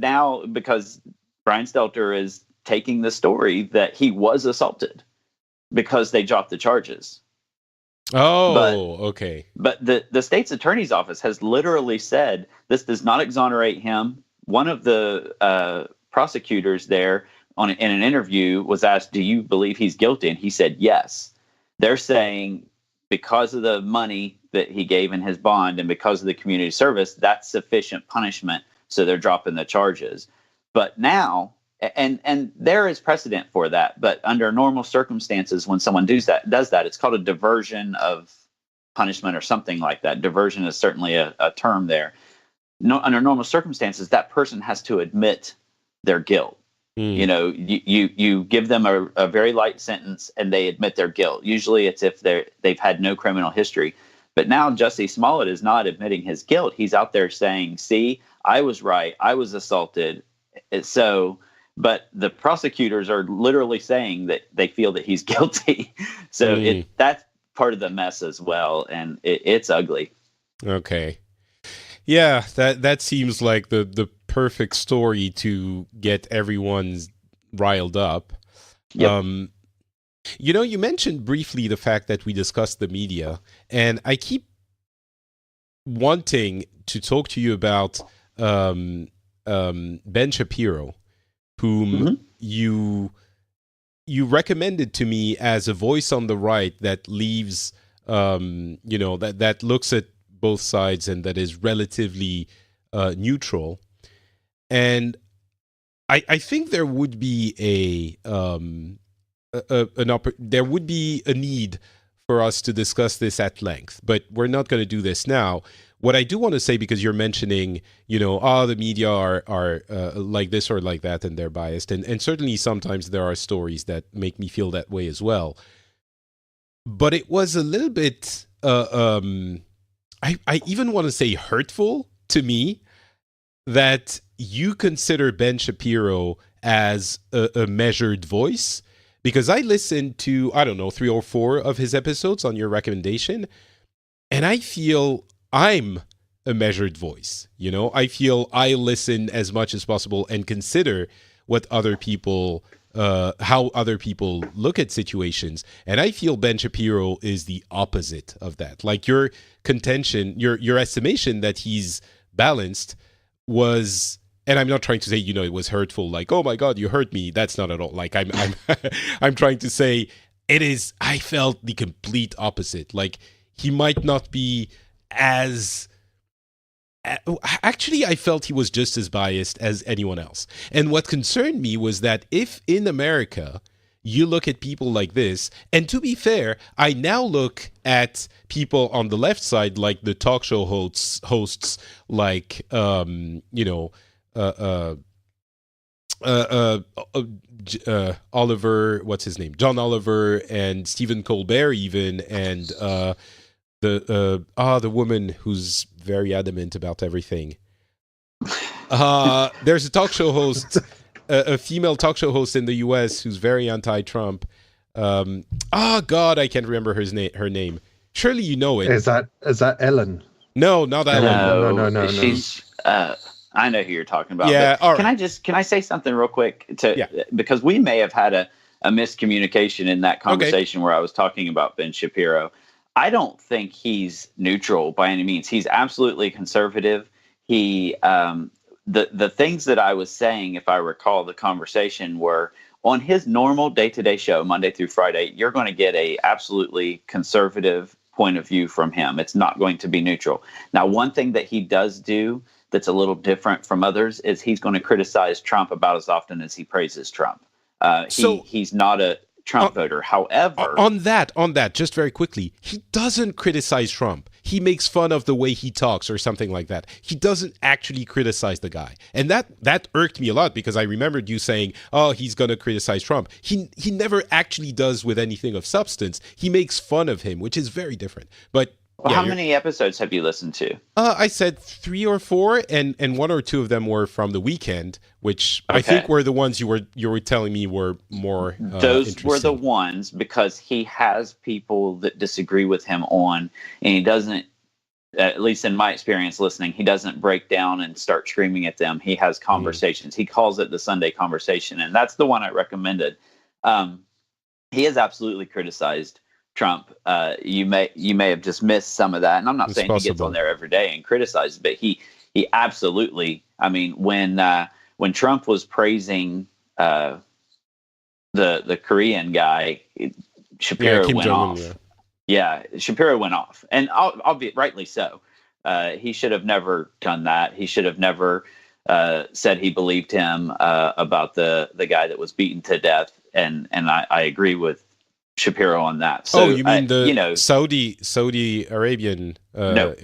Brian Stelter is taking the story that he was assaulted because they dropped the charges. Okay. But the state's attorney's office has literally said this does not exonerate him. One of the prosecutors there in an interview was asked, do you believe he's guilty? And he said, yes. They're saying because of the money that he gave in his bond and because of the community service, that's sufficient punishment. So they're dropping the charges. But now, and there is precedent for that, but under normal circumstances, when someone does that, it's called a diversion of punishment or something like that. Diversion is certainly a term there. No, under normal circumstances, that person has to admit their guilt. You know, you give them a very light sentence and they admit their guilt. Usually it's if they've had no criminal history. But now Jussie Smollett is not admitting his guilt. He's out there saying, see, I was right. I was assaulted. But the prosecutors are literally saying that they feel that he's guilty. So that's part of the mess as well. And it's ugly. Okay. Yeah, that seems like the perfect story to get everyone riled up. Yep. You know, you mentioned briefly the fact that we discussed the media, and I keep wanting to talk to you about Ben Shapiro, whom you recommended to me as a voice on the right that leaves, that looks at both sides and that is relatively neutral. And I think there would be there would be a need for us to discuss this at length, but we're not going to do this now. What I do want to say, because you're mentioning, the media are like this or like that, and they're biased, and certainly sometimes there are stories that make me feel that way as well. But it was a little bit, I even want to say hurtful to me that you consider Ben Shapiro as a measured voice, because I listened to, 3 or 4 of his episodes on your recommendation, and I feel I'm a measured voice. I feel I listen as much as possible and consider what other people, how other people look at situations. And I feel Ben Shapiro is the opposite of that. Like your contention, your estimation that he's balanced was, and I'm not trying to say, it was hurtful, like, oh my God, you hurt me. That's not at all. Like I'm I'm trying to say I felt the complete opposite. Like he might not be as, actually, I felt he was just as biased as anyone else. And what concerned me was that if in America you look at people like this, and to be fair, I now look at people on the left side, like the talk show hosts like, Oliver, what's his name? John Oliver and Stephen Colbert even, and the woman who's very adamant about everything. There's a talk show host, a female talk show host in the U.S. who's very anti-Trump. God, I can't remember her name. Surely you know it. Is that Ellen? No, not that one. No. She's. I know who you're talking about. Yeah. All right. Right. Can I say something real quick? Because we may have had a miscommunication in that conversation where I was talking about Ben Shapiro. I don't think he's neutral by any means. He's absolutely conservative. He the things that I was saying, if I recall the conversation, were on his normal day-to-day show, Monday through Friday, you're going to get a absolutely conservative point of view from him. It's not going to be neutral. Now, one thing that he does do that's a little different from others is he's going to criticize Trump about as often as he praises Trump. He's not a Trump voter. However, on that, just very quickly, he doesn't criticize Trump. He makes fun of the way he talks or something like that. He doesn't actually criticize the guy. And that irked me a lot, because I remembered you saying, oh, he's going to criticize Trump. He never actually does with anything of substance. He makes fun of him, which is very different. But how many episodes have you listened to? I said 3 or 4, and 1 or 2 of them were from the weekend, which I think were the ones you were telling me were more those were the ones, because he has people that disagree with him on, and he doesn't, at least in my experience listening, he doesn't break down and start screaming at them. He has conversations. He calls it the Sunday conversation, and that's the one I recommended. He has absolutely criticized Trump. You may have just missed some of that, and I'm not saying he gets on there every day and criticizes, but he absolutely. I mean, when Trump was praising the Korean guy, Shapiro went off. Yeah, Shapiro went off, and albeit rightly so. He should have never done that. He should have never said he believed him about the guy that was beaten to death. And I agree with Shapiro on that. So, you mean the Saudi Arabian? No.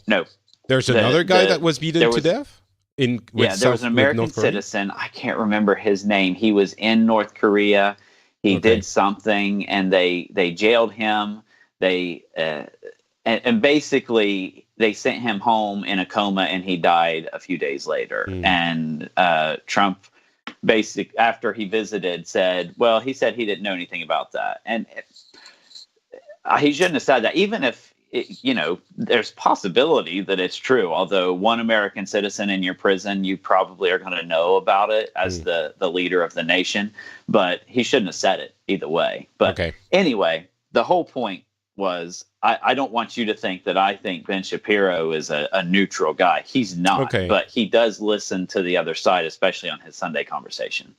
No. There's another guy that was beaten to death? There was an American citizen. I can't remember his name. He was in North Korea. He did something, and they jailed him. And basically they sent him home in a coma, and he died a few days later. And Trump, after he visited, said, well, he said he didn't know anything about that. And he shouldn't have said that, even if, there's possibility that it's true. Although one American citizen in your prison, you probably are going to know about it as the leader of the nation. But he shouldn't have said it either way. But anyway, the whole point was, I don't want you to think that I think Ben Shapiro is a neutral guy. He's not. But he does listen to the other side, especially on his Sunday conversation.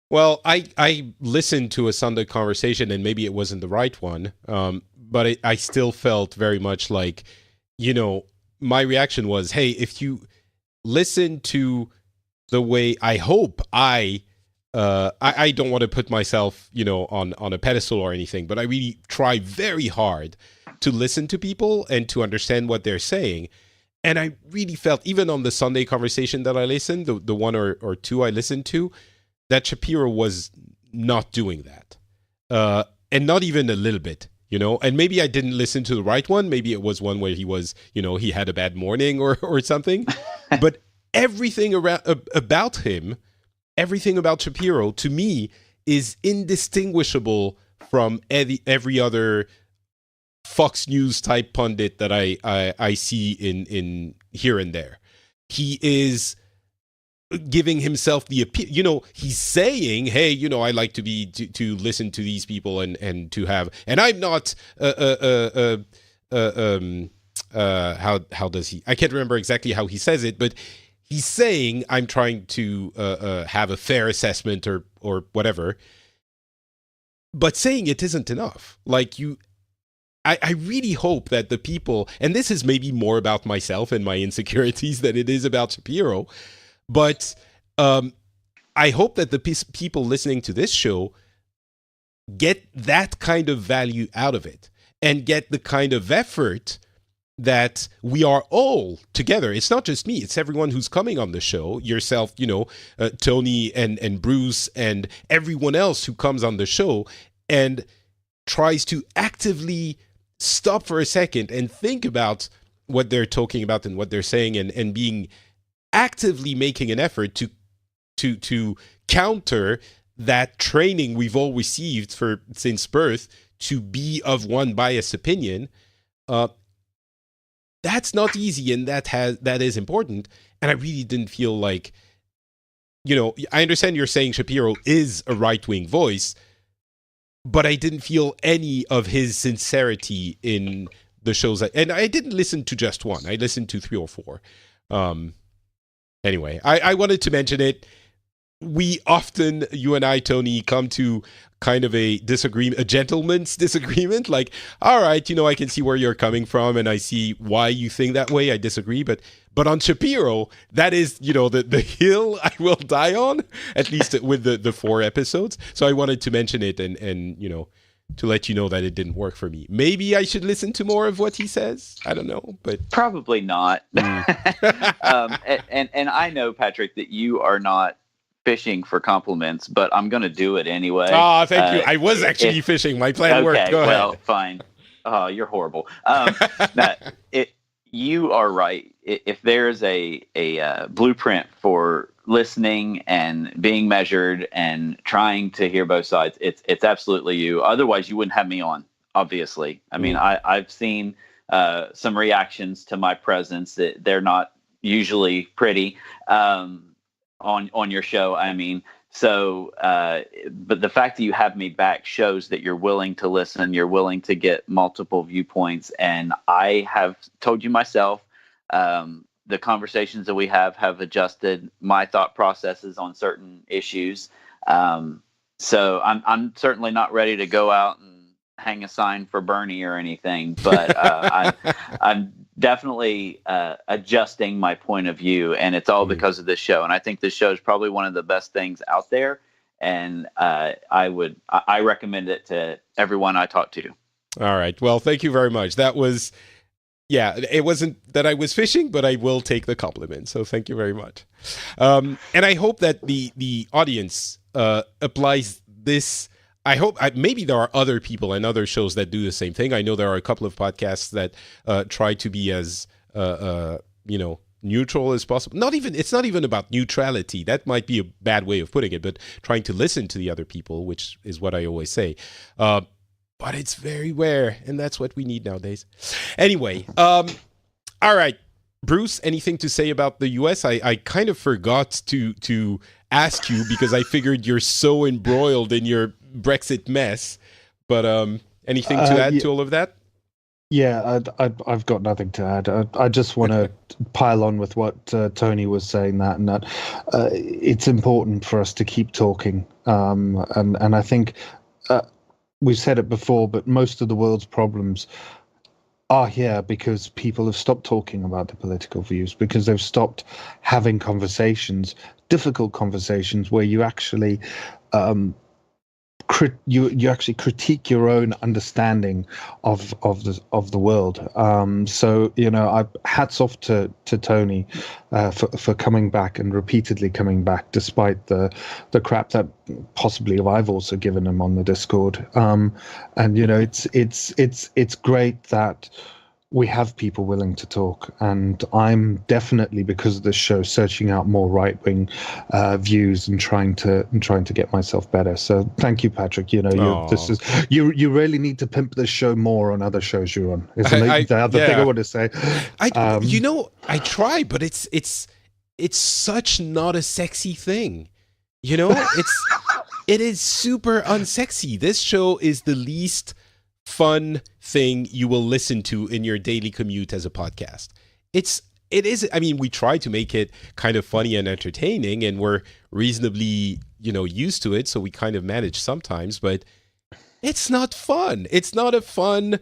Well, I listened to a Sunday conversation, and maybe it wasn't the right one, but I still felt very much like, my reaction was, hey, if you listen to the way I hope I I don't want to put myself, on a pedestal or anything, but I really try very hard to listen to people and to understand what they're saying. And I really felt, even on the Sunday conversation that I listened, the one or two I listened to, that Shapiro was not doing that. And not even a little bit, And maybe I didn't listen to the right one. Maybe it was one where he was, he had a bad morning or something. But everything about him, everything about Shapiro, to me, is indistinguishable from every other Fox News type pundit that I see in here and there. He is giving himself the appeal. He's saying, "Hey, I like to listen to these people and to have." And I'm not how does he? I can't remember exactly how he says it, but he's saying I'm trying to have a fair assessment or whatever. But saying it isn't enough. I really hope that the people, and this is maybe more about myself and my insecurities than it is about Shapiro, but I hope that the people listening to this show get that kind of value out of it and get the kind of effort that we are all together. It's not just me, it's everyone who's coming on the show, yourself, Tony and Bruce and everyone else who comes on the show and tries to actively stop for a second and think about what they're talking about and what they're saying and being actively making an effort to counter that training we've all received since birth to be of one biased opinion. That's not easy, and that is important. And I really didn't feel like, I understand you're saying Shapiro is a right-wing voice, but I didn't feel any of his sincerity in the shows. And I didn't listen to just one. I listened to 3 or 4. Anyway, I wanted to mention it. We often, you and I, Tony, come to kind of a gentleman's disagreement. Like, all right, I can see where you're coming from and I see why you think that way. I disagree. But on Shapiro, that is, the hill I will die on, at least with the 4 episodes. So I wanted to mention it and to let you know that it didn't work for me. Maybe I should listen to more of what he says. I don't know, but probably not. And I know, Patrick, that you are not fishing for compliments, but I'm going to do it anyway. Oh, thank you. I was actually fishing. My plan worked. Go ahead. Well, fine. Oh, you're horrible. You are right. If there's a blueprint for listening and being measured and trying to hear both sides, it's absolutely you. Otherwise, you wouldn't have me on, obviously. I mean, I've seen some reactions to my presence that they're not usually pretty on your show. I mean, so, but the fact that you have me back shows that you're willing to listen, you're willing to get multiple viewpoints. And I have told you myself, the conversations that we have adjusted my thought processes on certain issues. So I'm certainly not ready to go out and hang a sign for Bernie or anything, but I'm definitely adjusting my point of view, and it's all because of this show. And I think this show is probably one of the best things out there, and I recommend it to everyone I talk to. All right. Well, thank you very much. That was, it wasn't that I was fishing, but I will take the compliment. So thank you very much. And I hope that the audience applies this. I hope maybe there are other people and other shows that do the same thing. I know there are a couple of podcasts that try to be as neutral as possible. It's not even about neutrality. That might be a bad way of putting it, but trying to listen to the other people, which is what I always say. But it's very rare, and that's what we need nowadays. Anyway, all right. Bruce, anything to say about the U.S.? I kind of forgot to ask you because I figured you're so embroiled in your Brexit mess. But anything to add to all of that? Yeah, I've got nothing to add. I just want to pile on with what Tony was saying, that it's important for us to keep talking. And I think we've said it before, but most of the world's problems are here because people have stopped talking about their political views, because they've stopped having conversations, difficult conversations, where you actually you actually critique your own understanding of the world. So I hats off to Tony for coming back and repeatedly coming back despite the crap that possibly I've also given him on the Discord. And it's great that we have people willing to talk, and I'm definitely, because of this show, searching out more right-wing views and trying to get myself better. So thank you, Patrick. You really need to pimp this show more on other shows you're on. It's the other thing I want to say. I try, but it's such not a sexy thing. It is super unsexy. This show is the least fun thing you will listen to in your daily commute as a podcast. It is. I mean, we try to make it kind of funny and entertaining, and we're reasonably, used to it, so we kind of manage sometimes. But it's not fun. It's not a fun.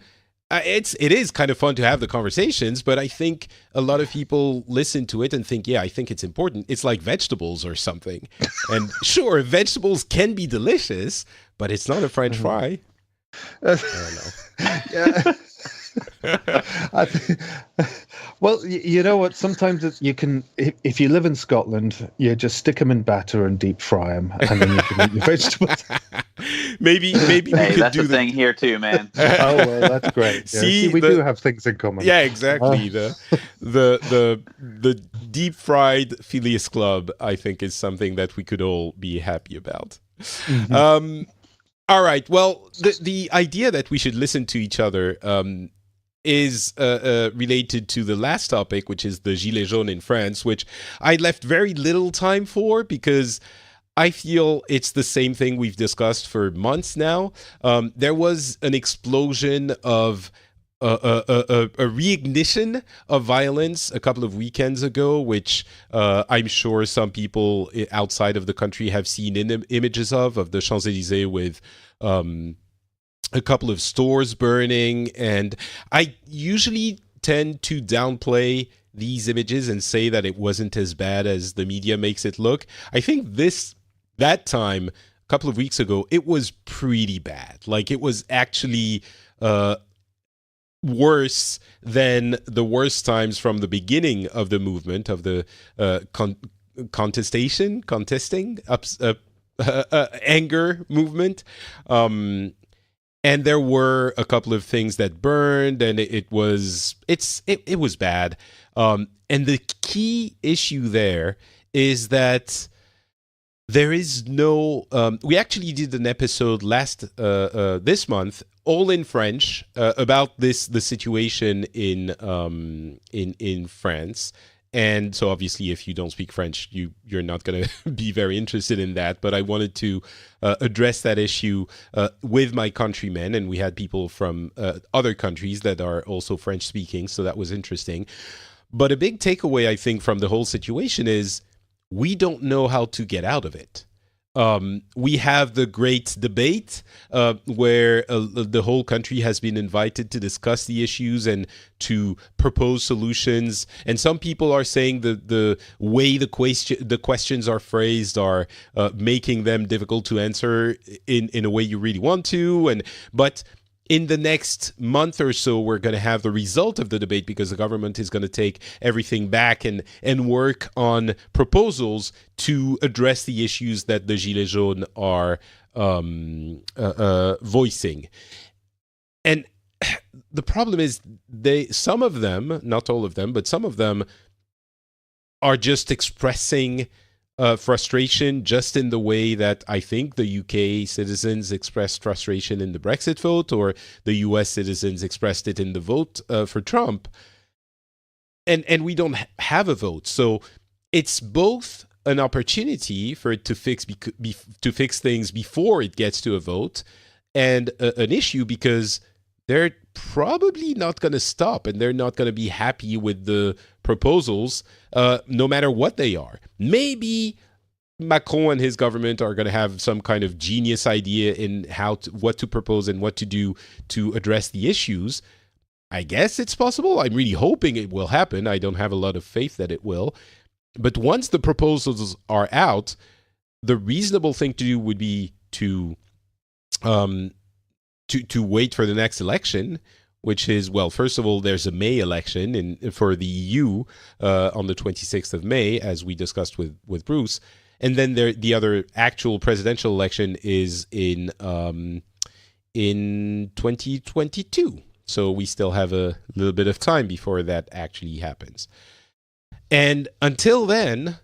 It is kind of fun to have the conversations, but I think a lot of people listen to it and think, yeah, I think it's important. It's like vegetables or something. And sure, vegetables can be delicious, but it's not a French fry. I don't know. Yeah. Well, you know what? Sometimes you can, if you live in Scotland, you just stick them in batter and deep fry them, and then you can eat your vegetables. Maybe we could that's do a thing here too, man. Oh well, that's great. Yeah. See, we do have things in common. Yeah, exactly. The deep fried Phileas Club, I think, is something that we could all be happy about. Mm-hmm. All right. Well, the idea that we should listen to each other is related to the last topic, which is the Gilets Jaunes in France, which I left very little time for because I feel it's the same thing we've discussed for months now. There was an explosion of a reignition of violence a couple of weekends ago, which I'm sure some people outside of the country have seen images of the Champs-Élysées with a couple of stores burning. And I usually tend to downplay these images and say that it wasn't as bad as the media makes it look. I think that time, a couple of weeks ago, it was pretty bad. Like, it was actually worse than the worst times from the beginning of the movement, of the contesting anger movement. And there were a couple of things that burned, and it was bad. And the key issue there is that there is no. We actually did an episode this month, all in French, about the situation in France. And so obviously, if you don't speak French, you're not going to be very interested in that. But I wanted to address that issue with my countrymen. And we had people from other countries that are also French speaking. So that was interesting. But a big takeaway, I think, from the whole situation is we don't know how to get out of it. We have the great debate where the whole country has been invited to discuss the issues and to propose solutions. And some people are saying the way the questions are phrased are making them difficult to answer in a way you really want to. But in the next month or so, we're going to have the result of the debate because the government is going to take everything back and work on proposals to address the issues that the Gilets Jaunes are voicing. And the problem is some of them, not all of them, but some of them are just expressing frustration just in the way that I think the UK citizens expressed frustration in the Brexit vote, or the US citizens expressed it in the vote for Trump. And we don't have a vote. So it's both an opportunity for it to fix things before it gets to a vote, and an issue because they're probably not going to stop and they're not going to be happy with the proposals, no matter what they are. Maybe Macron and his government are going to have some kind of genius idea in what to propose and what to do to address the issues. I guess it's possible. I'm really hoping it will happen. I don't have a lot of faith that it will. But once the proposals are out, the reasonable thing to do would be to wait for the next election, which is, well, first of all, there's a May election for the EU on the 26th of May, as we discussed with Bruce. And then the other actual presidential election is in 2022. So we still have a little bit of time before that actually happens. And until then,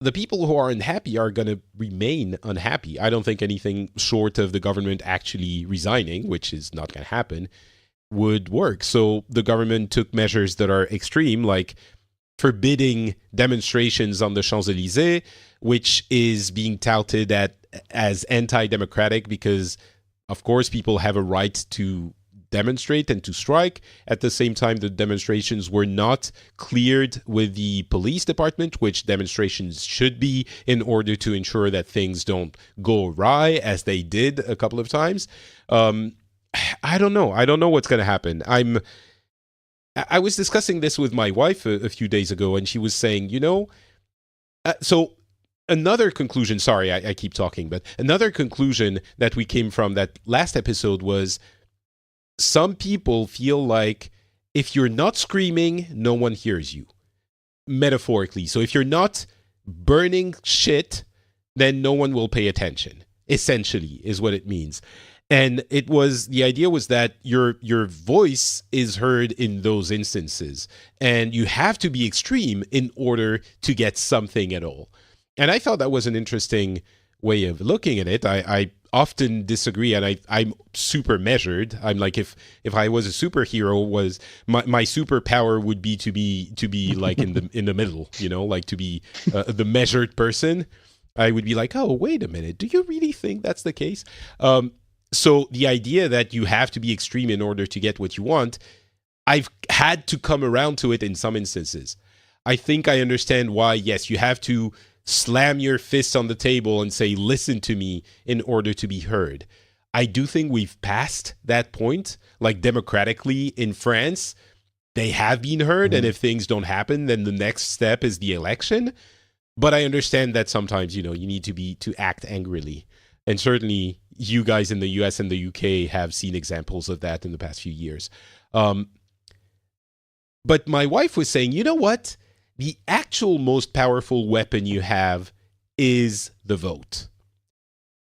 the people who are unhappy are going to remain unhappy. I don't think anything short of the government actually resigning, which is not going to happen, would work. So the government took measures that are extreme, like forbidding demonstrations on the Champs-Élysées, which is being touted as anti-democratic because, of course, people have a right to demonstrate and to strike. At the same time, the demonstrations were not cleared with the police department, which demonstrations should be in order to ensure that things don't go awry, as they did a couple of times. I don't know. I don't know what's going to happen. I was discussing this with my wife a few days ago, and she was saying, so another conclusion, sorry, I keep talking, but another conclusion that we came from that last episode was some people feel like if you're not screaming, no one hears you, metaphorically. So if you're not burning shit, then no one will pay attention, essentially, is what it means. And the idea was that your voice is heard in those instances, and you have to be extreme in order to get something at all. And I thought that was an interesting way of looking at it. I often disagree, and I'm super measured. I'm like, if I was a superhero, my superpower would be to be like in the middle, like to be the measured person. I would be like, oh, wait a minute, do you really think that's the case? So the idea that you have to be extreme in order to get what you want, I've had to come around to it in some instances. I think I understand why, yes, you have to slam your fists on the table and say, listen to me, in order to be heard. I do think we've passed that point. Like democratically in France, they have been heard, and if things don't happen, then the next step is the election. But I understand that sometimes, you need to act angrily. And certainly you guys in the US and the UK have seen examples of that in the past few years. But my wife was saying, you know what? The actual most powerful weapon you have is the vote.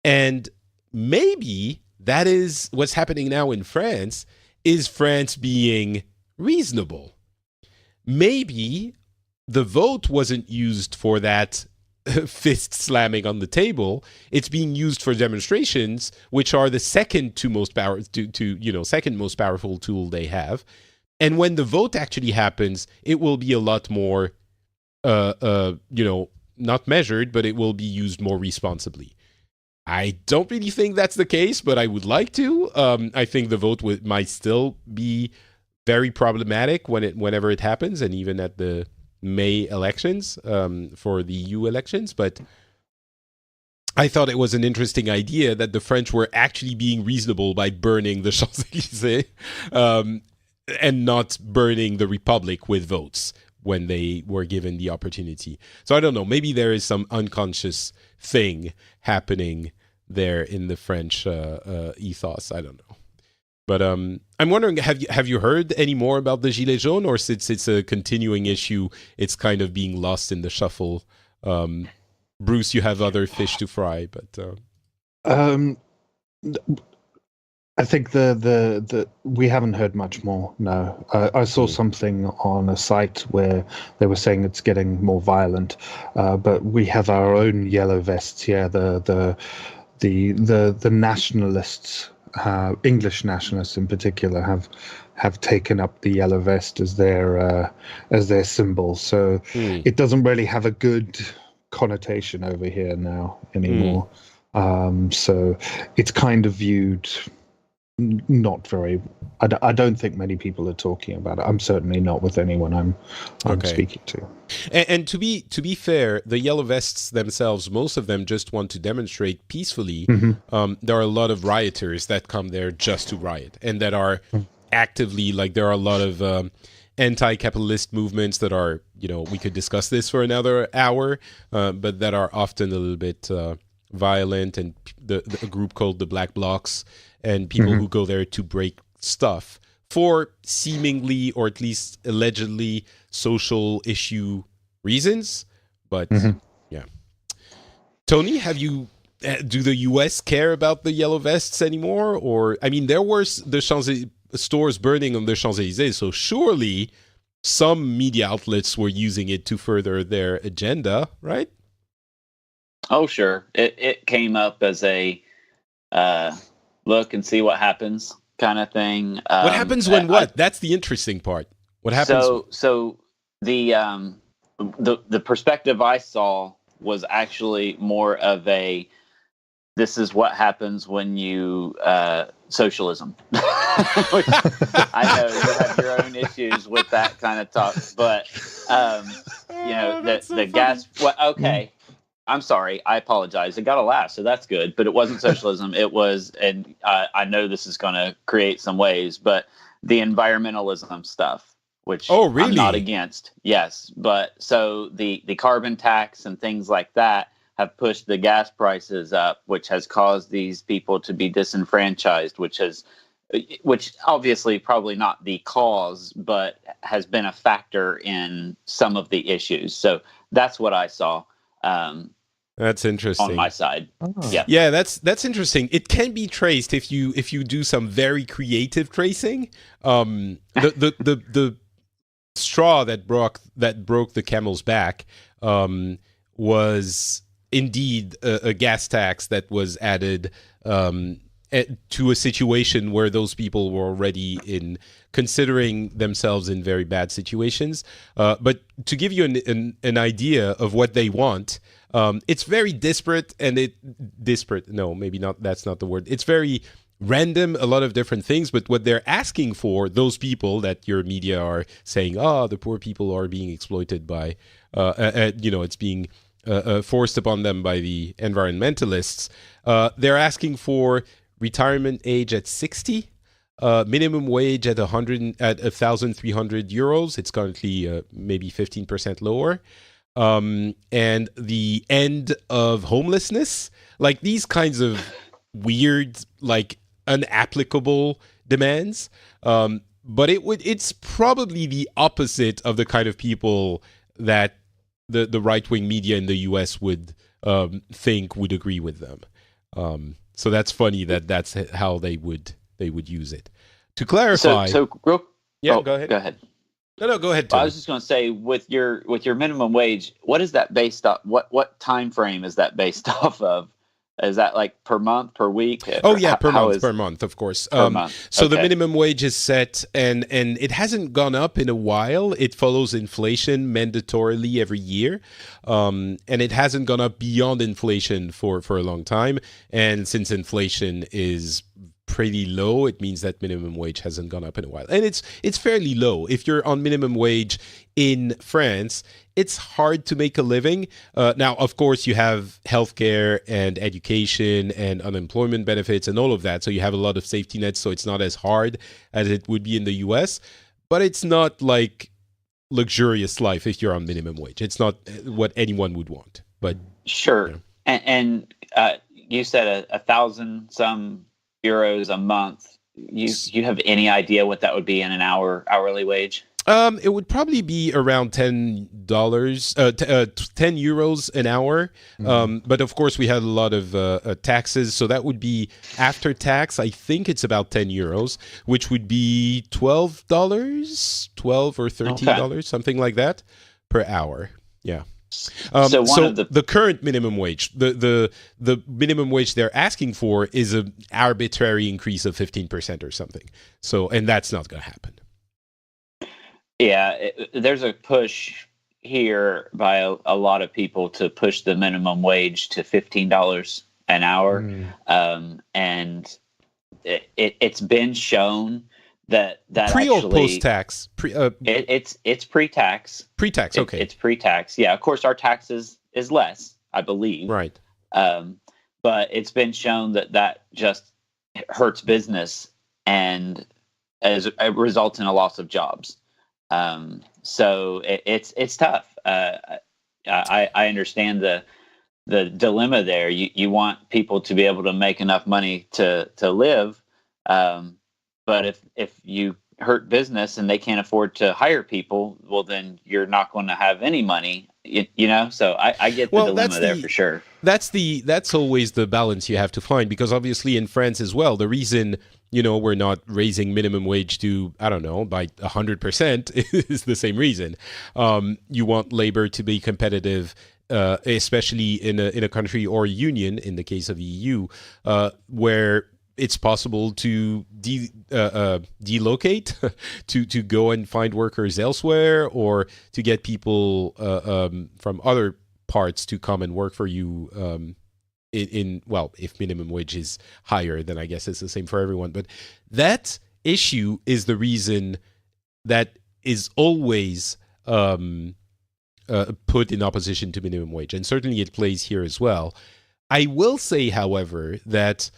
And maybe that is what's happening now in France, is France being reasonable. Maybe the vote wasn't used for that fist slamming on the table. It's being used for demonstrations, which are the second most powerful tool they have. And when the vote actually happens, it will be a lot more, not measured, but it will be used more responsibly. I don't really think that's the case, but I would like to. I think the vote might still be very problematic whenever it happens, and even at the May elections for the EU elections. But I thought it was an interesting idea that the French were actually being reasonable by burning the Champs-Élysées and not burning the Republic with votes when they were given the opportunity. So I don't know, maybe there is some unconscious thing happening there in the French ethos. I don't know. But I'm wondering, have you heard any more about the Gilets Jaunes, or since it's a continuing issue, it's kind of being lost in the shuffle? Bruce, you have other fish to fry, but I think the we haven't heard much more. No, I saw something on a site where they were saying it's getting more violent, but we have our own yellow vests here. The nationalists. English nationalists in particular have taken up the yellow vest as their symbol. So it doesn't really have a good connotation over here now anymore. So it's kind of viewed not very. I don't think many people are talking about it. I'm certainly not with anyone I'm speaking to. And to be fair, the yellow vests themselves, most of them just want to demonstrate peacefully. There are a lot of rioters that come there just to riot, and that are actively, like there are a lot of anti-capitalist movements that are, we could discuss this for another hour, but that are often a little bit violent, and a group called the Black Blocs, and people who go there to break stuff for seemingly, or at least allegedly, social issue reasons. But yeah, Tony, do the U.S. care about the yellow vests anymore? Or, I mean, there were the stores burning on the Champs-Élysées, so surely some media outlets were using it to further their agenda, right? Oh, sure. It came up as a look and see what happens kind of thing. What happens when what? That's the interesting part. What happens? So the perspective I saw was actually more of a, this is what happens when you socialism. Which I know you have your own issues with that kind of talk, but the gas. Well, okay, I'm sorry. I apologize. It got a laugh, so that's good. But it wasn't socialism. It was, and I know this is going to create some waves, but the environmentalism stuff, which really? I'm not against. Yes, but so the carbon tax and things like that have pushed the gas prices up, which has caused these people to be disenfranchised, which obviously probably not the cause, but has been a factor in some of the issues. So that's what I saw. That's interesting on my side. Oh. Yeah, that's interesting. It can be traced if you do some very creative tracing. The straw that broke the camel's back was indeed a gas tax that was added to a situation where those people were already considering themselves in very bad situations. But to give you an idea of what they want, it's very disparate, no, maybe not, that's not the word. It's very random, a lot of different things, but what they're asking for, those people that your media are saying, the poor people are being exploited by, it's being forced upon them by the environmentalists. They're asking for retirement age at 60, minimum wage at 1,300 euros. It's currently maybe 15% lower. And the end of homelessness, like these kinds of weird, like unapplicable demands. But it's probably the opposite of the kind of people that the right-wing media in the U.S. would think would agree with them. So that's funny that's how they would use it. To clarify, go ahead. Go ahead. No, go ahead, Tony. I was just going to say, with your minimum wage, what is that based off? What time frame is that based off of? Is that like per month, per week? Oh yeah, per month, of course. Per month. So the minimum wage is set, and it hasn't gone up in a while. It follows inflation mandatorily every year, and it hasn't gone up beyond inflation for a long time. And since inflation is pretty low, it means that minimum wage hasn't gone up in a while, and it's fairly low. If you're on minimum wage in France, it's hard to make a living. Now, of course, you have healthcare and education and unemployment benefits and all of that, so you have a lot of safety nets, so it's not as hard as it would be in the US, but it's not like luxurious life if you're on minimum wage. It's not what anyone would want. But sure. And you said 1,000 some euros a month. You have any idea what that would be in an hourly wage? It would probably be around $10, 10 euros an hour. But of course, we had a lot of taxes, so that would be after tax. I think it's about 10 euros, which would be $12 or $13, something like that, per hour. Yeah. So the current minimum wage, the minimum wage they're asking for is an arbitrary increase of 15% or something. So, and that's not going to happen. Yeah, there's a push here by a lot of people to push the minimum wage to $15 an hour, and it's been shown that pre or post tax. It's pre-tax. Pre-tax, okay. It's pre-tax. Yeah, of course our taxes is less, I believe. Right. But it's been shown that just hurts business, and as it results in a loss of jobs. So it's tough. I understand the dilemma there. You want people to be able to make enough money to live, but if you hurt business and they can't afford to hire people, well, then you're not going to have any money. So I get the dilemma there for sure. That's always the balance you have to find, because obviously in France as well, the reason we're not raising minimum wage to, I don't know, by 100% is the same reason. You want labor to be competitive, especially in a country or union, in the case of the EU, where it's possible to delocate, to go and find workers elsewhere, or to get people from other parts to come and work for you. If minimum wage is higher, then I guess it's the same for everyone. But that issue is the reason that is always put in opposition to minimum wage, and certainly it plays here as well. I will say, however, that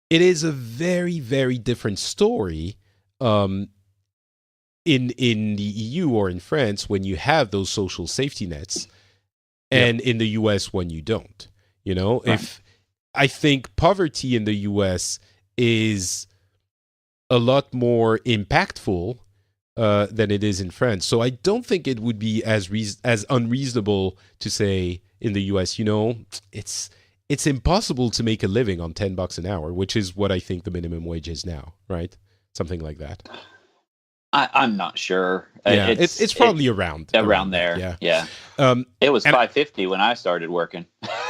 it is a very, very different story in the EU or in France when you have those social safety nets, and in the US when you don't. Right. If I think poverty in the US is a lot more impactful than it is in France. So I don't think it would be as unreasonable to say in the US, it's impossible to make a living on $10 an hour, which is what I think the minimum wage is now, right? Something like that. I'm not sure. Yeah, it's probably around there. Yeah. It was $5.50 when I started working.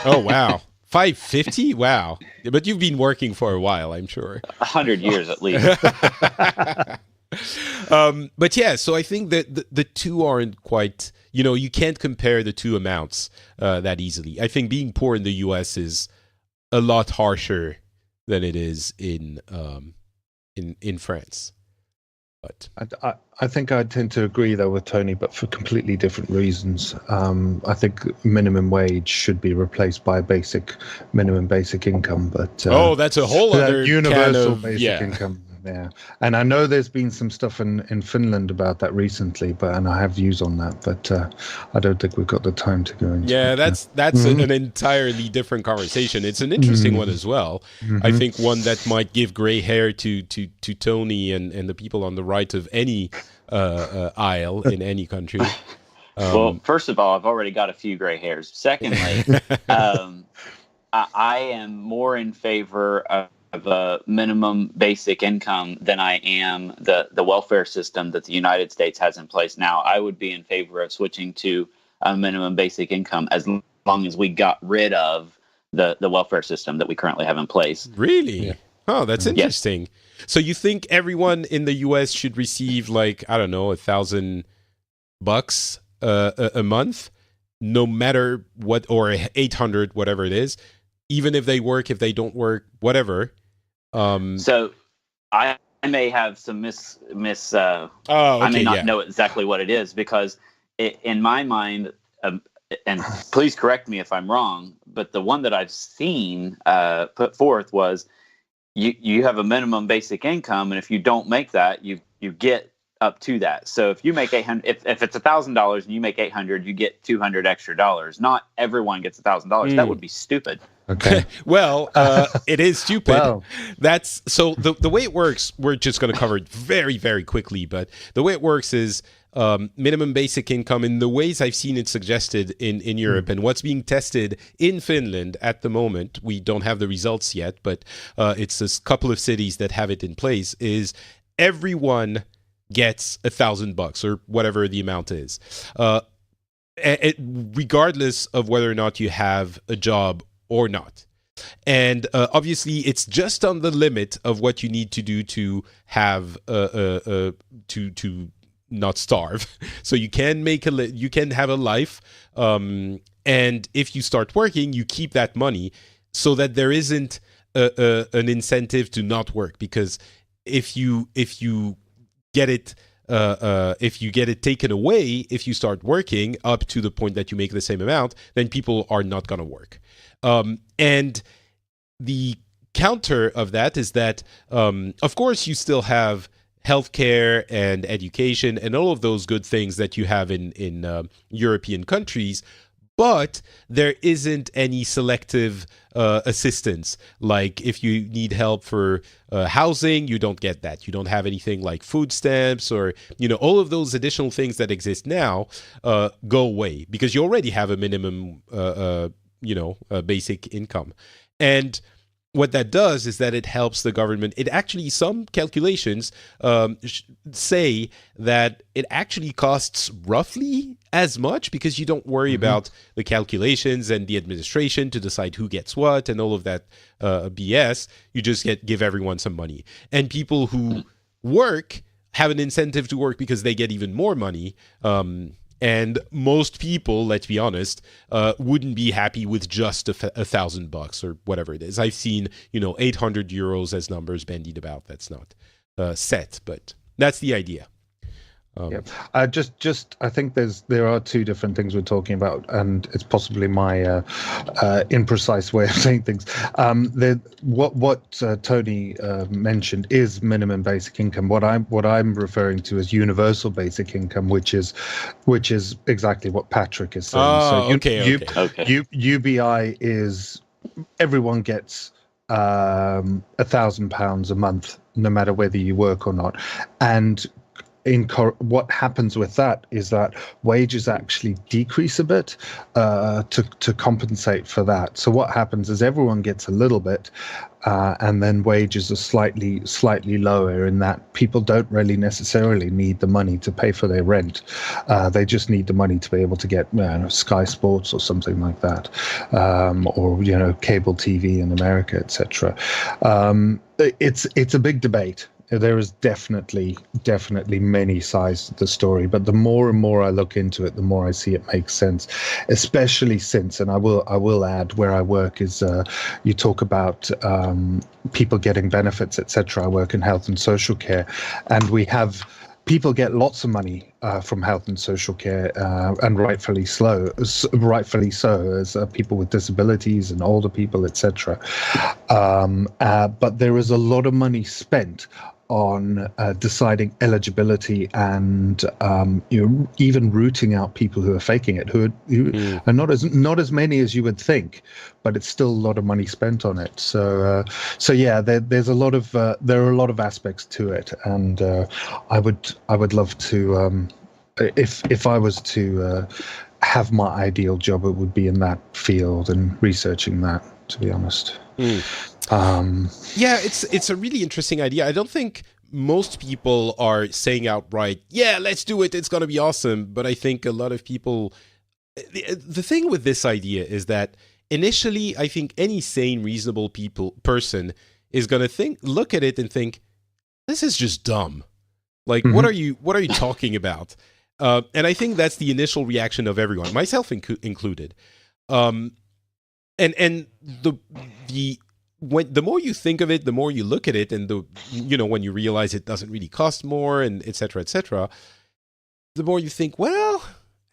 Oh wow, $5.50! Wow, but you've been working for a while, I'm sure. 100 years at least. But yeah, so I think that the two aren't quite. You can't compare the two amounts that easily. I think being poor in the U.S. is a lot harsher than it is in France. But I think I tend to agree though with Tony, but for completely different reasons. I think minimum wage should be replaced by minimum basic income. But that's a whole other universal basic income. Yeah, and I know there's been some stuff in Finland about that recently, and I have views on that, but I don't think we've got the time to go into. Yeah, that's an entirely different conversation. It's an interesting one as well. I think one that might give gray hair to Tony and the people on the right of any aisle in any country. Well, first of all, I've already got a few gray hairs. Secondly, I am more in favor of a minimum basic income than I am the welfare system that the United States has in place now. I would be in favor of switching to a minimum basic income as long as we got rid of the welfare system that we currently have in place. Really? Yeah. Oh, that's interesting. Yes. So you think everyone in the U.S. should receive $1,000 a month, no matter what, or $800, whatever it is, even if they work, if they don't work, whatever. So I may have some I may not know exactly what it is, because in my mind, and please correct me if I'm wrong, but the one that I've seen put forth was you have a minimum basic income, and if you don't make that, you get up to that. So if you make $800, if it's $1,000 and you make $800, you get $200 extra dollars. Not everyone gets $1,000. That would be stupid. Okay. Well, it is stupid. Well. That's so the way it works. We're just going to cover it very, very quickly. But the way it works is minimum basic income in the ways I've seen it suggested in Europe and what's being tested in Finland at the moment. We don't have the results yet, but it's a couple of cities that have it in place. Is everyone gets $1,000 or whatever the amount is, regardless of whether or not you have a job or not. And obviously, it's just on the limit of what you need to do to have to not starve. So you can you can have a life, and if you start working, you keep that money, so that there isn't an incentive to not work. Because if you get it. If you get it taken away, if you start working up to the point that you make the same amount, then people are not going to work. And the counter of that is that, of course, you still have healthcare and education and all of those good things that you have in European countries. But there isn't any selective assistance. Like if you need help for housing, you don't get that. You don't have anything like food stamps or, all of those additional things that exist now go away because you already have a minimum, basic income. And what that does is that it helps the government. It actually, some calculations say that it actually costs roughly as much because you don't worry about the calculations and the administration to decide who gets what and all of that BS. You just give everyone some money. And people who work have an incentive to work because they get even more money. And most people, let's be honest, wouldn't be happy with just $1,000 or whatever it is. I've seen, 800 euros as numbers bandied about. That's not set, but that's the idea. I think there are two different things we're talking about, and it's possibly my imprecise way of saying things. What Tony mentioned is minimum basic income. What I'm referring to is universal basic income, which is exactly what Patrick is saying. UBI is everyone gets £1,000 a month, no matter whether you work or not, and what happens with that is that wages actually decrease a bit to compensate for that. So what happens is everyone gets a little bit, and then wages are slightly lower in that people don't really necessarily need the money to pay for their rent. They just need the money to be able to get Sky Sports or something like that, or cable TV in America, etc. It's a big debate. There is definitely many sides to the story, but the more and more I look into it, the more I see it makes sense. Especially since, and I will add, where I work is you talk about people getting benefits, etc. I work in health and social care, and we have people get lots of money from health and social care, and rightfully so, as people with disabilities and older people, etc. But there is a lot of money spent on deciding eligibility and even rooting out people who are faking it, who are not as many as you would think, but it's still a lot of money spent on it. So yeah, there are a lot of aspects to it, and I would love to if I was to have my ideal job, it would be in that field and researching that, to be honest. Yeah, it's a really interesting idea. I don't think most people are saying outright, yeah, let's do it, it's going to be awesome. But I think a lot of people, the thing with this idea is that initially, I think any sane, reasonable person is going to look at it and think, this is just dumb. Like, what are you talking about? And I think that's the initial reaction of everyone, myself included. And the more you think of it, the more you look at it, and when you realize it doesn't really cost more, and et cetera, the more you think, well,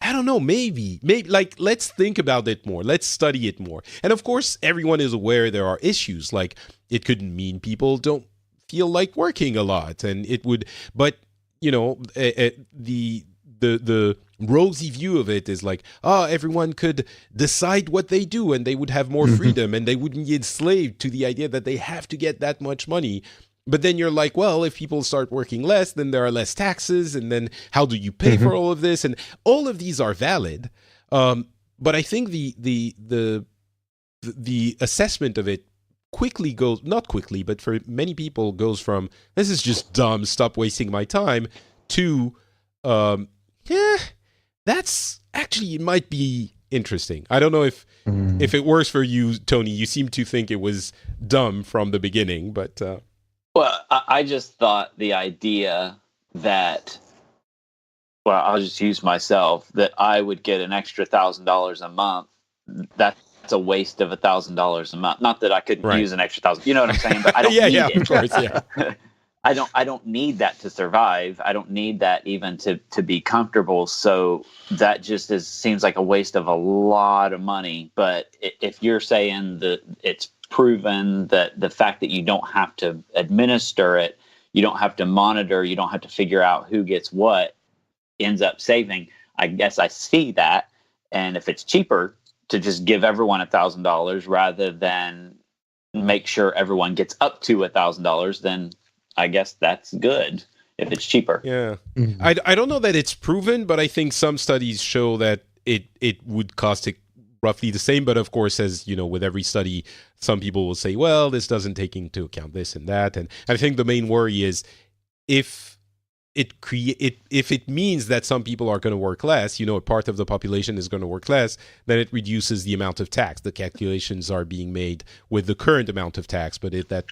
I don't know, maybe, like, let's think about it more, let's study it more. And of course, everyone is aware there are issues, like it could mean people don't feel like working a lot, and it would, but the rosy view of it is like, everyone could decide what they do and they would have more freedom and they wouldn't be enslaved to the idea that they have to get that much money. But then you're like, well, if people start working less, then there are less taxes, and then how do you pay for all of this? And all of these are valid. But I think the assessment of it quickly goes, not quickly, but for many people goes from, this is just dumb, stop wasting my time, to yeah, that's actually, it might be interesting. I don't know if it works for you, Tony. You seem to think it was dumb from the beginning, but well, I just thought the idea that, well, I'll just use myself, that I would get an extra $1,000 a month. That's a waste of $1,000 a month. Not that I couldn't use an extra $1,000. You know what I'm saying? But I don't need it. Of course, yeah. I don't need that to survive. I don't need that even to be comfortable. So that just seems like a waste of a lot of money. But if you're saying that it's proven that the fact that you don't have to administer it, you don't have to monitor, you don't have to figure out who gets what, ends up saving. I guess I see that. And if it's cheaper to just give everyone $1,000 rather than make sure everyone gets up to $1,000, then I guess that's good if it's cheaper. Yeah. I don't know that it's proven, but I think some studies show that it would cost it roughly the same. But of course, as you know, with every study, some people will say, well, this doesn't take into account this and that. And I think the main worry is if it means that some people are going to work less, a part of the population is going to work less, then it reduces the amount of tax. The calculations are being made with the current amount of tax, but if that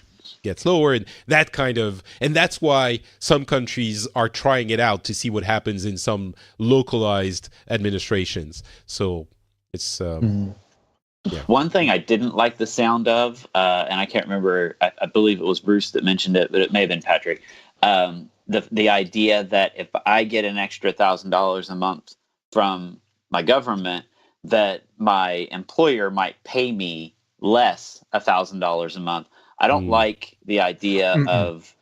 gets lower, and that's why some countries are trying it out to see what happens in some localized administrations. So it's yeah. One thing I didn't like the sound of, and I can't remember, I believe it was Bruce that mentioned it, but it may have been Patrick. The idea that if I get an extra $1,000 a month from my government, that my employer might pay me less $1,000 a month. I don't like the idea of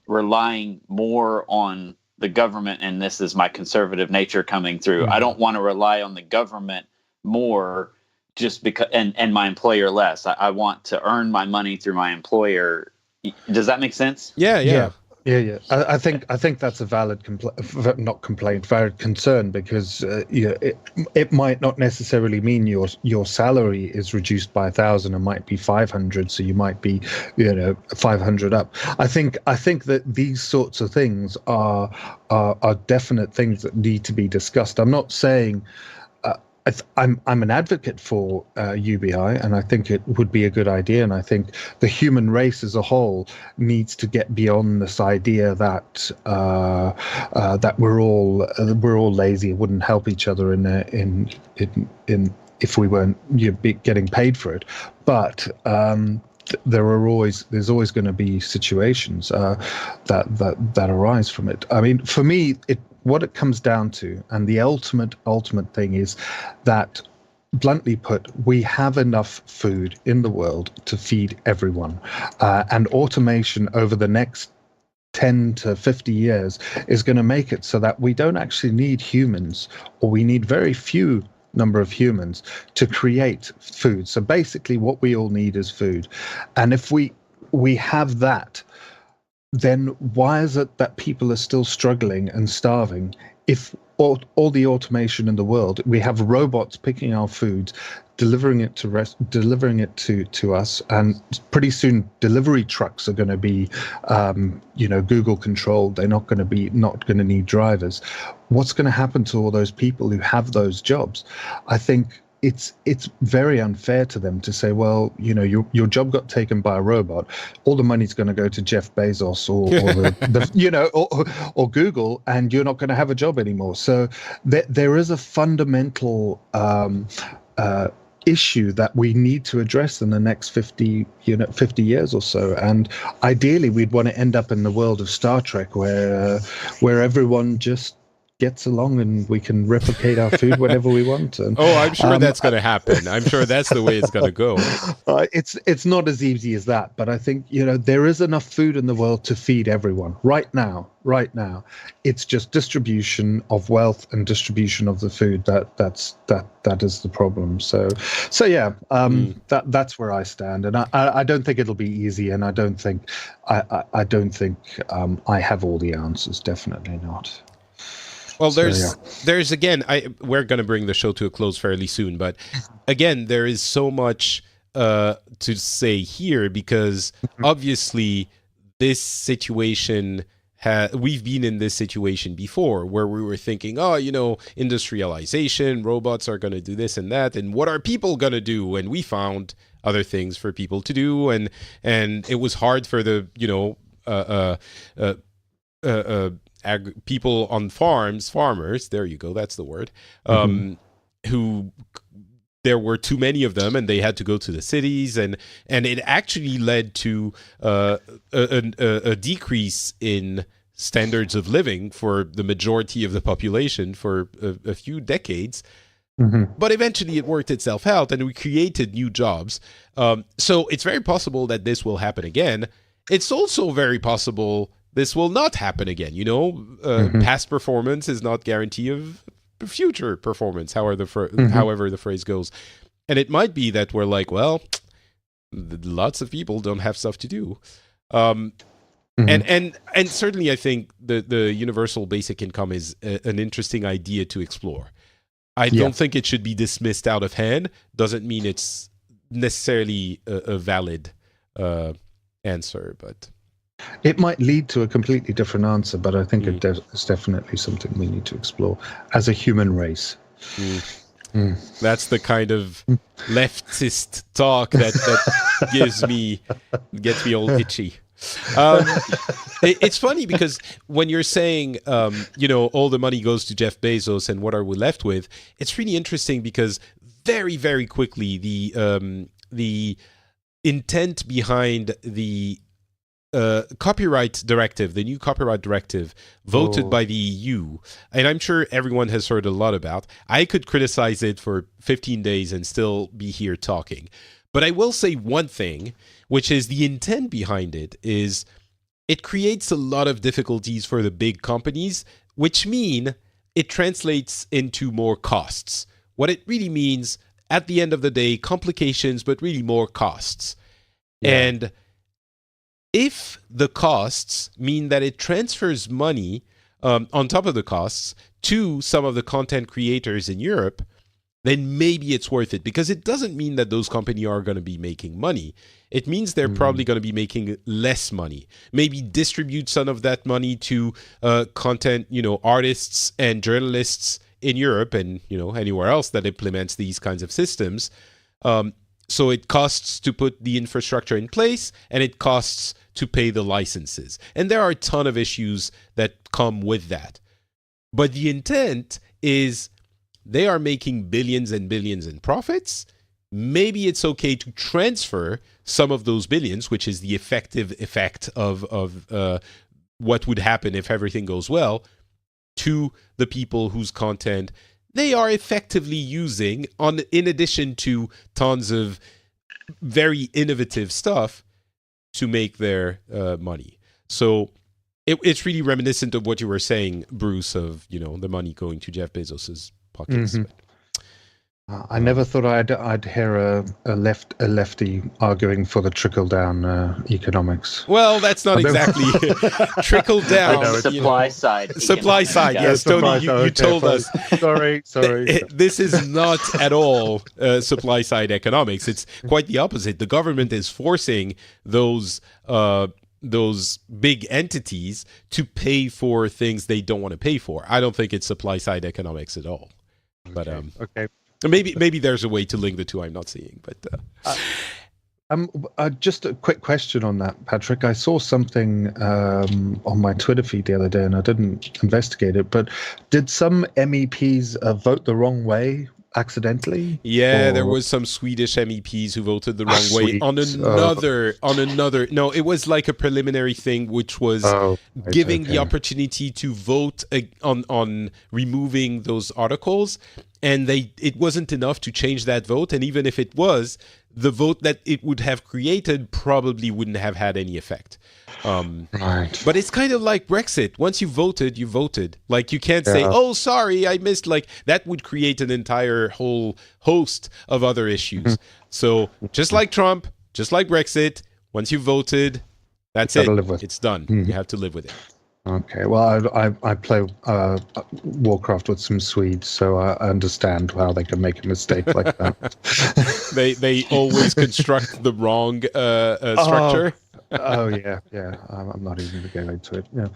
relying more on the government, and this is my conservative nature coming through. I don't want to rely on the government more just because, and my employer less. I want to earn my money through my employer. Does that make sense? Yeah. I think that's a valid valid concern, because it might not necessarily mean your salary is reduced by 1,000. It might be 500, so you might be 500 up. I think that these sorts of things are definite things that need to be discussed. I'm not saying. I'm an advocate for UBI, and I think it would be a good idea. And I think the human race as a whole needs to get beyond this idea that that we're all lazy, wouldn't help each other in if we weren't getting paid for it. But there's always going to be situations that arise from it. I mean, for me, what it comes down to, and the ultimate thing, is that, bluntly put, we have enough food in the world to feed everyone, and automation over the next 10 to 50 years is going to make it so that we don't actually need humans, or we need very few number of humans to create food. So basically what we all need is food. And if we have that, then why is it that people are still struggling and starving? If all the automation in the world, we have robots picking our food, delivering it to us, and pretty soon delivery trucks are going to be Google controlled. They're not going to need drivers. What's going to happen to all those people who have those jobs? I think it's very unfair to them to say, well, your job got taken by a robot. All the money's going to go to Jeff Bezos or Google, and you're not going to have a job anymore. So there is a fundamental issue that we need to address in the next 50 years or so. And ideally, we'd want to end up in the world of Star Trek, where everyone just gets along and we can replicate our food whenever we want. And, I'm sure that's going to happen. I'm sure that's the way it's going to go. It's not as easy as that, but I think there is enough food in the world to feed everyone right now. It's just distribution of wealth and distribution of the food that is the problem. So yeah, that's where I stand, and I don't think it'll be easy, and I don't think I have all the answers. Definitely not. Well, there's again, we're going to bring the show to a close fairly soon, but again, there is so much to say here, because obviously this situation, we've been in this situation before, where we were thinking, industrialization, robots are going to do this and that, and what are people going to do? And we found other things for people to do, and it was hard for the people on farmers, there you go, that's the word, who there were too many of them, and they had to go to the cities, and it actually led to a decrease in standards of living for the majority of the population for a few decades. But eventually it worked itself out, and we created new jobs. So it's very possible that this will happen again. it's also very possible this will not happen again. Past performance is not guarantee of future performance, however the phrase goes. And it might be that we're like, well, lots of people don't have stuff to do. And certainly I think the universal basic income is an interesting idea to explore. I don't think it should be dismissed out of hand. Doesn't mean it's necessarily a valid answer, but it might lead to a completely different answer. But I think it's definitely something we need to explore as a human race. That's the kind of leftist talk that gets me all itchy. It's funny because when you're saying, all the money goes to Jeff Bezos and what are we left with? It's really interesting because very, very quickly the intent behind the copyright directive, the new copyright directive voted by the EU, and I'm sure everyone has heard a lot about. I could criticize it for 15 days and still be here talking. But I will say one thing, which is the intent behind it is it creates a lot of difficulties for the big companies, which mean it translates into more costs. What it really means, at the end of the day, complications, but really more costs. And if the costs mean that it transfers money on top of the costs to some of the content creators in Europe, then maybe it's worth it, because it doesn't mean that those companies are going to be making money. It means they're probably going to be making less money. Maybe distribute some of that money to content, artists and journalists in Europe and, anywhere else that implements these kinds of systems. So it costs to put the infrastructure in place, and it costs to pay the licenses. And there are a ton of issues that come with that. But the intent is they are making billions and billions in profits. Maybe it's okay to transfer some of those billions, which is the effective effect of what would happen if everything goes well, to the people whose content they are effectively using, in addition to tons of very innovative stuff to make their money. So it's really reminiscent of what you were saying, Bruce, of the money going to Jeff Bezos's pockets. I never thought I'd hear a lefty arguing for the trickle down economics. Well, that's not exactly trickle down. Supply side. Supply side. Yes, Tony, you told us. Sorry. This is not at all supply side economics. It's quite the opposite. The government is forcing those big entities to pay for things they don't want to pay for. I don't think it's supply side economics at all. But okay. Maybe there's a way to link the two I'm not seeing, but just a quick question on that, Patrick. I saw something on my Twitter feed the other day, and I didn't investigate it. But did some MEPs vote the wrong way accidentally? Yeah, there was some Swedish MEPs who voted the wrong way on another. No, it was like a preliminary thing, which was giving the opportunity to vote on removing those articles. And it wasn't enough to change that vote. And even if it was, the vote that it would have created probably wouldn't have had any effect. Right. But it's kind of like Brexit. Once you voted, you voted. Like, you can't say, oh, sorry, I missed. Like, that would create an entire whole host of other issues. So just like Trump, just like Brexit, once you voted, that's it. It's done. You have to live with it. Okay, well, I play Warcraft with some Swedes, so I understand how they can make a mistake like that. They always construct the wrong structure. Yeah. I'm not even going to go into it. Yeah.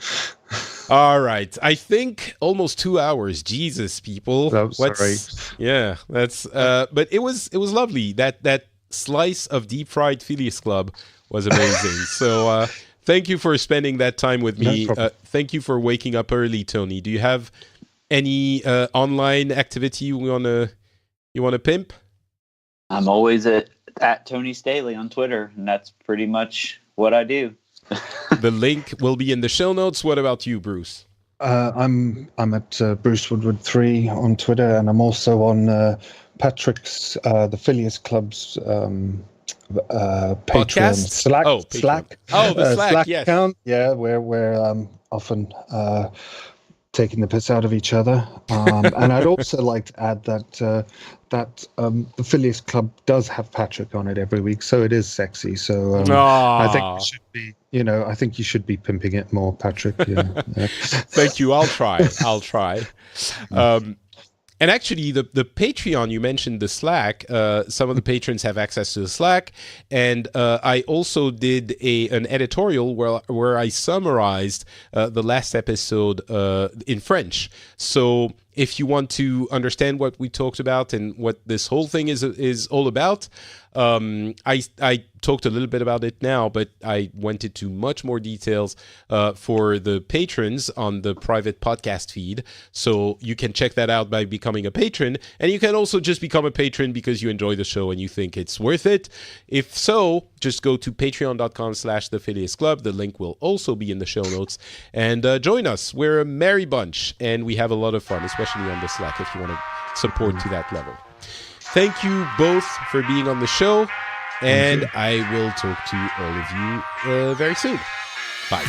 All right. I think almost 2 hours. Jesus, people. Oh, sorry. Yeah, that's. But it was lovely. That slice of deep fried Phileas Club was amazing. So. Thank you for spending that time with me. Thank you for waking up early, Tony. Do you have any online activity you want to pimp? I'm always at Tony Staley on Twitter, and that's pretty much what I do. The link will be in the show notes. What about you, Bruce? I'm at Bruce Woodward 3 on Twitter, and I'm also on Patrick's the Phileas Club's Patreon Slack. Patreon. Slack. Oh, the Slack, yes. account. Yeah, we're often taking the piss out of each other. And I'd also like to add that the Phileas Club does have Patrick on it every week, so it is sexy. So I think you should be, I think you should be pimping it more, Patrick. Yeah. Thank you. I'll try. And actually, the Patreon, you mentioned the Slack. Some of the patrons have access to the Slack. And I also did an editorial where I summarized the last episode in French. So if you want to understand what we talked about and what this whole thing is all about, I talked a little bit about it now, but I went into much more details for the patrons on the private podcast feed. So you can check that out by becoming a patron. And you can also just become a patron because you enjoy the show and you think it's worth it. If so, just go to patreon.com/The Phileas Club. The link will also be in the show notes. And join us. We're a merry bunch and we have a lot of fun, especially on the Slack if you want to support to that level. Thank you both for being on the show, and I will talk to all of you very soon. Bye.